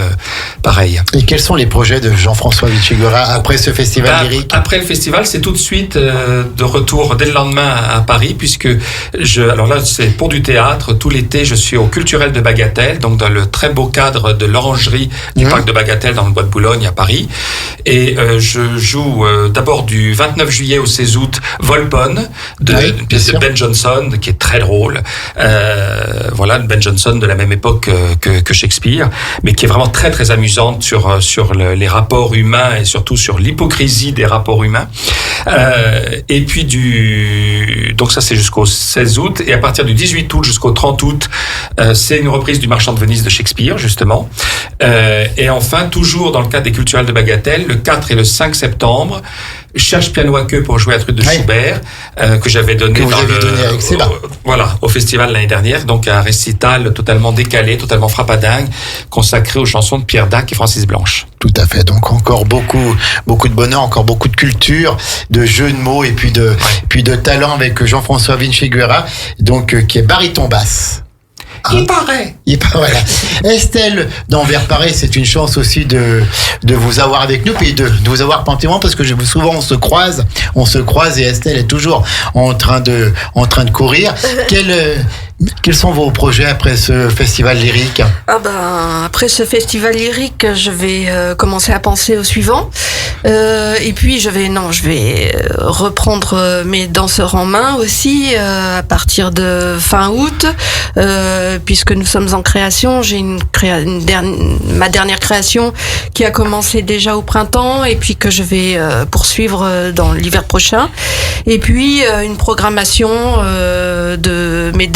pareils. Et quels sont les projets de Jean-François Vinciguerra après ce festival lyrique? Après le festival, c'est tout de suite de retour dès le lendemain à Paris, puisque alors là, c'est pour du théâtre. Tout l'été, je suis au Culturel de Bagatelle, donc dans le très beau cadre de l'orangerie du parc de Bagatelle dans le bois de Boulogne à Paris. Et je joue d'abord du 29 juillet au 16 août Volpone, une pièce de Ben Jonson qui est très drôle. Voilà, Ben Jonson de la même époque que Shakespeare, mais qui est vraiment très très amusante sur les rapports humains et surtout sur l'hypocrisie des rapports humains. Et puis donc ça c'est jusqu'au 16 août, et à partir du 18 août jusqu'au 30 août, c'est une reprise du Marchand de Venise de Shakespeare justement. Et enfin, toujours dans le cadre des Culturels de Bagatelle, le 4 et le 5 septembre, Cherche piano à queue pour jouer à truc de Schubert, que j'avais donné avec Seba. Au festival l'année dernière, donc un récital totalement décalé, totalement frappadingue, consacré aux chansons de Pierre Dac et Francis Blanche. Tout à fait. Donc encore beaucoup de bonheur, encore beaucoup de culture, de jeux de mots et puis de talent avec Jean-François Vinciguerra, donc qui est baryton basse. Il paraît. Voilà. Estelle d'Anvers Paris, c'est une chance aussi de vous avoir avec nous, puis de vous avoir panthéon, parce que souvent on se croise et Estelle est toujours en train de courir. Quels sont vos projets après ce festival lyrique? Après ce festival lyrique, je vais commencer à penser au suivant. Et puis je vais reprendre mes danseurs en main aussi à partir de fin août, puisque nous sommes en création. J'ai ma dernière création qui a commencé déjà au printemps, et puis que je vais poursuivre dans l'hiver prochain. Et puis une programmation de mes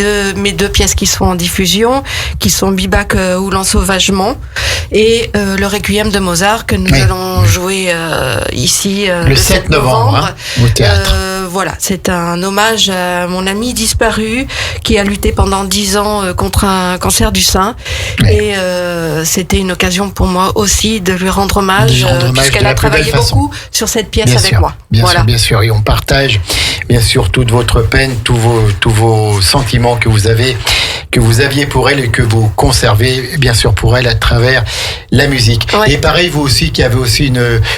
deux pièces qui sont en diffusion, qui sont Bibac Houlant sauvagement et le Requiem de Mozart, que nous allons jouer ici le 7 novembre au théâtre. Voilà, c'est un hommage à mon ami disparu qui a lutté pendant 10 ans contre un cancer du sein. Et c'était une occasion pour moi aussi de lui rendre hommage, puisqu'elle a travaillé beaucoup sur cette pièce avec moi. Bien sûr, et on partage bien sûr toute votre peine, tous vos sentiments que vous avez que vous aviez pour elle et que vous conservez bien sûr pour elle à travers la musique. Ouais. Et pareil, vous aussi qui avez aussi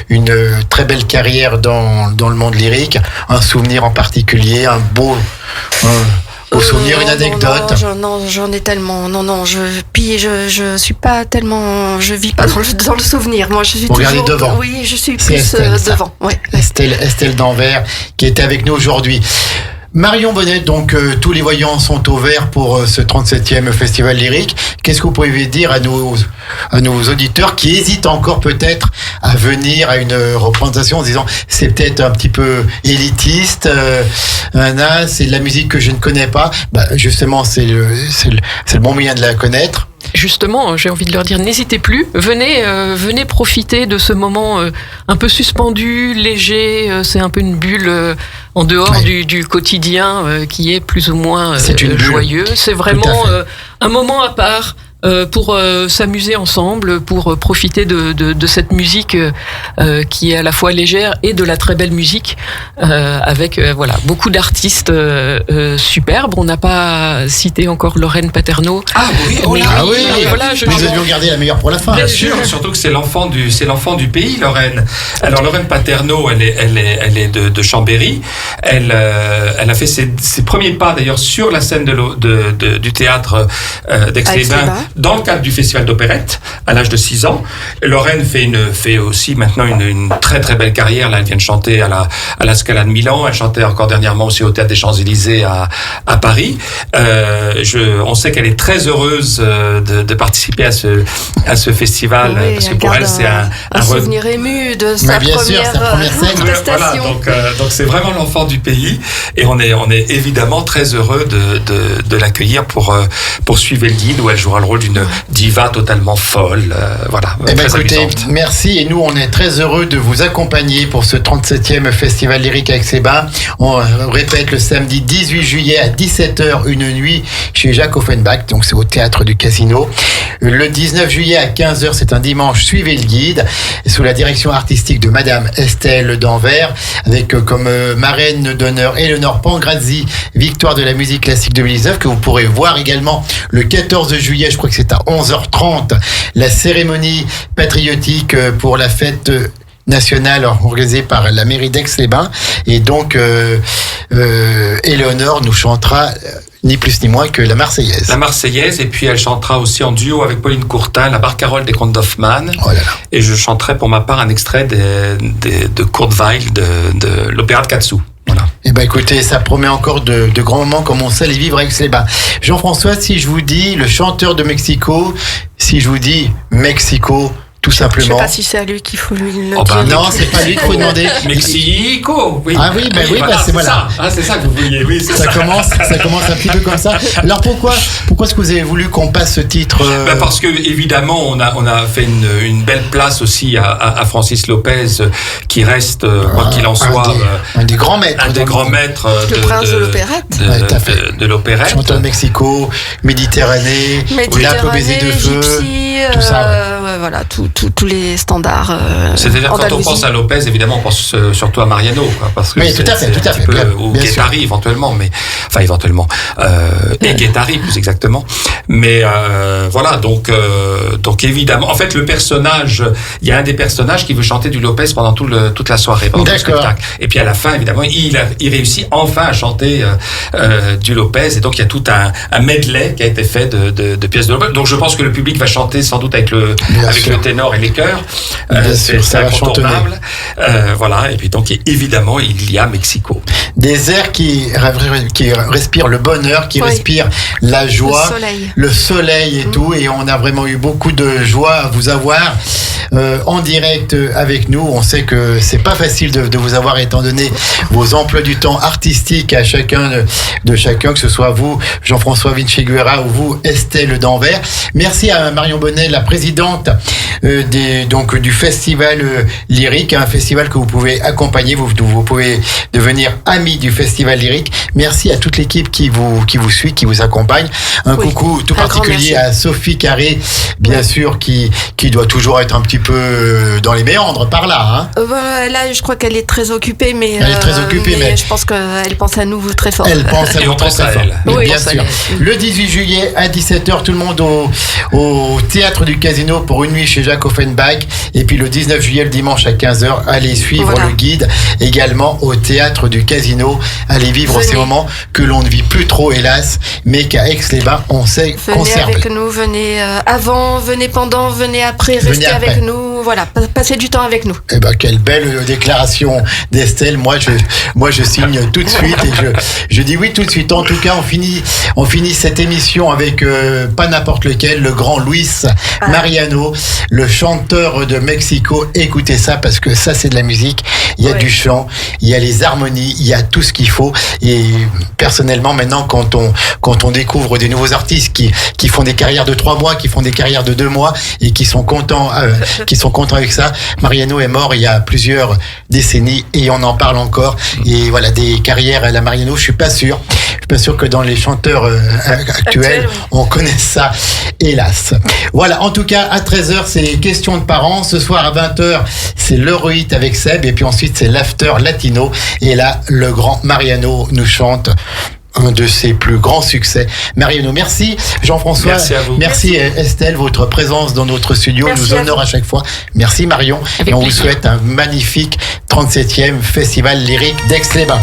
une très belle carrière dans le monde lyrique, un souvenir en particulier, un beau souvenir, une anecdote. Non, j'en ai tellement. Non, je suis pas tellement. Je vis pas dans le souvenir. Moi, je suis Vous regardez toujours devant. Oui, je suis C'est plus Estelle, ça. devant. Ouais. Estelle Danvers qui est avec nous aujourd'hui. Marion Bonnet, donc tous les voyants sont au vert pour ce 37e festival lyrique. Qu'est-ce que vous pouvez dire à nos auditeurs qui hésitent encore peut-être à venir à une représentation en se disant c'est peut-être un petit peu élitiste, c'est de la musique que je ne connais pas. Justement, c'est le bon moyen de la connaître. Justement, j'ai envie de leur dire, n'hésitez plus, venez profiter de ce moment un peu suspendu, léger, c'est un peu une bulle en dehors du quotidien qui est plus ou moins joyeux. C'est vraiment un moment à part. Pour s'amuser ensemble, pour profiter de cette musique qui est à la fois légère et de la très belle musique avec beaucoup d'artistes superbes. On n'a pas cité encore Lorraine Paterno. Ah oui, Nous devions garder la meilleure pour la fin. Bien sûr, surtout que c'est l'enfant du pays, Lorraine. Alors Lorraine Paterno, elle est de Chambéry. Elle a fait ses premiers pas d'ailleurs sur la scène du théâtre d'Aix-les-Bains. Dans le cadre du festival d'opérette, à l'âge de 6 ans. Lorraine fait aussi maintenant une très très belle carrière. Là, elle vient de chanter à la Scala de Milan. Elle chantait encore dernièrement aussi au Théâtre des Champs-Élysées à Paris. On sait qu'elle est très heureuse de participer à ce festival parce que pour elle c'est un souvenir ému de sa première scène. prestation. Voilà, donc c'est vraiment l'enfant du pays et on est évidemment très heureux de l'accueillir pour suivre le guide où elle jouera le rôle d'une diva totalement folle. Écoutez, merci. Et nous, on est très heureux de vous accompagner pour ce 37e festival lyrique à Aix-les-Bains. On répète le samedi 18 juillet à 17h, une nuit chez Jacques Offenbach. Donc, c'est au théâtre du Casino. Le 19 juillet à 15h, c'est un dimanche. Suivez le guide sous la direction artistique de Madame Estelle Danvers avec comme marraine d'honneur Éléonore Pangrazzi, victoire de la musique classique 2019 que vous pourrez voir également le 14 juillet. Je crois que c'est à 11h30, la cérémonie patriotique pour la fête nationale organisée par la mairie d'Aix-les-Bains. Et donc, Éléonore nous chantera ni plus ni moins que la Marseillaise. La Marseillaise, et puis elle chantera aussi en duo avec Pauline Courtin, la Barcarolle des Contes d'Hoffmann. Oh là là. Et je chanterai pour ma part un extrait de Kurt Weill de l'opéra de Katsu. Voilà. Écoutez, ça promet encore de grands moments comme on sait les vivre avec Aix-les-Bains. Jean-François, si je vous dis le chanteur de Mexico, si je vous dis Mexico, tout simplement. Je sais pas si c'est à lui qu'il faut lui le dire. Non, c'est pas lui qu'il faut demander. Mexico, oui. Ah oui, voilà. C'est ça que vous vouliez, oui, c'est ça. Commence un petit peu comme ça. Alors pourquoi est-ce que vous avez voulu qu'on passe ce titre Parce que évidemment, on a fait une belle place aussi à Francis Lopez, qui reste, quoi qu'il en soit, un des grands maîtres. Le prince de l'opérette. De l'opérette. Chanteur de Mexico, Méditerranée, La baiser de feu, Gypsy, tout ça. Voilà, tous les standards. C'est-à-dire quand on pense à Lopez, évidemment, on pense surtout à Mariano, quoi, parce que oui, tout à fait. Ou Guettari éventuellement, et Guettari plus exactement. Mais voilà, donc évidemment, en fait, le personnage, il y a un des personnages qui veut chanter du Lopez pendant toute la soirée, pendant le spectacle. Et puis à la fin, évidemment, il réussit enfin à chanter du Lopez, et donc il y a tout un medley qui a été fait de pièces de Lopez. Donc je pense que le public va chanter sans doute avec le ténor et les chœurs. C'est incontournable. Voilà, et puis donc évidemment il y a Mexico. Des airs qui respirent le bonheur, qui respirent la joie, le soleil et tout, et on a vraiment eu beaucoup de joie à vous avoir en direct avec nous. On sait que c'est pas facile de vous avoir étant donné vos emplois du temps artistiques à chacun, que ce soit vous, Jean-François Vinciguerra, ou vous, Estelle Danvers. Merci à Marion Bonnet, la présidente donc du festival lyrique, un festival que vous pouvez accompagner, vous pouvez devenir ami du festival lyrique. Merci à toute l'équipe qui vous suit, qui vous accompagne. Un coucou tout particulier à Sophie Carré, bien sûr, qui doit toujours être un petit peu dans les méandres par là. Là, je crois qu'elle est très occupée, mais elle est très occupée, mais je pense qu'elle pense à nous très fort. Elle pense à nous très fort. Oui, bien sûr. Le 18 juillet à 17h, tout le monde au théâtre du Casino pour une nuit chez Jacques Offenbach. Et puis le 19 juillet, le dimanche à 15h, allez suivre le guide également au théâtre du Casino. Allez vivre ces moments que l'on ne vit plus trop, hélas, mais qu'à Aix-les-Bains, on sait conserver. Venez avec nous, venez avant, venez pendant, venez après, restez avec nous. Voilà, passez du temps avec nous. Eh ben, quelle belle déclaration d'Estelle. Moi, je signe tout de suite et je dis oui tout de suite. En tout cas, on finit cette émission avec pas n'importe lequel, le grand Luis Mariano, le chanteur de Mexico. Écoutez ça parce que ça, c'est de la musique. Il y a du chant, il y a les harmonies, il y a tout ce qu'il faut. Et personnellement, maintenant, quand on découvre des nouveaux artistes qui font des carrières de 3 mois, qui font des carrières de 2 mois et qui sont contents avec ça. Mariano est mort il y a plusieurs décennies et on en parle encore. Et voilà, des carrières à la Mariano, je suis pas sûr que dans les chanteurs actuels, on connaisse ça, hélas. Voilà, en tout cas, à 13h, c'est Questions de parents. Ce soir, à 20h, c'est l'Eurohit avec Seb. Et puis ensuite, c'est l'After Latino. Et là, le grand Mariano nous chante un de ses plus grands succès. Mariano, merci. Jean-François, merci à vous. Merci Estelle, votre présence dans notre studio nous honore à chaque fois. Merci Marion. Avec et on plaisir. vous souhaite un magnifique 37e Festival lyrique d'Aix-les-Bains.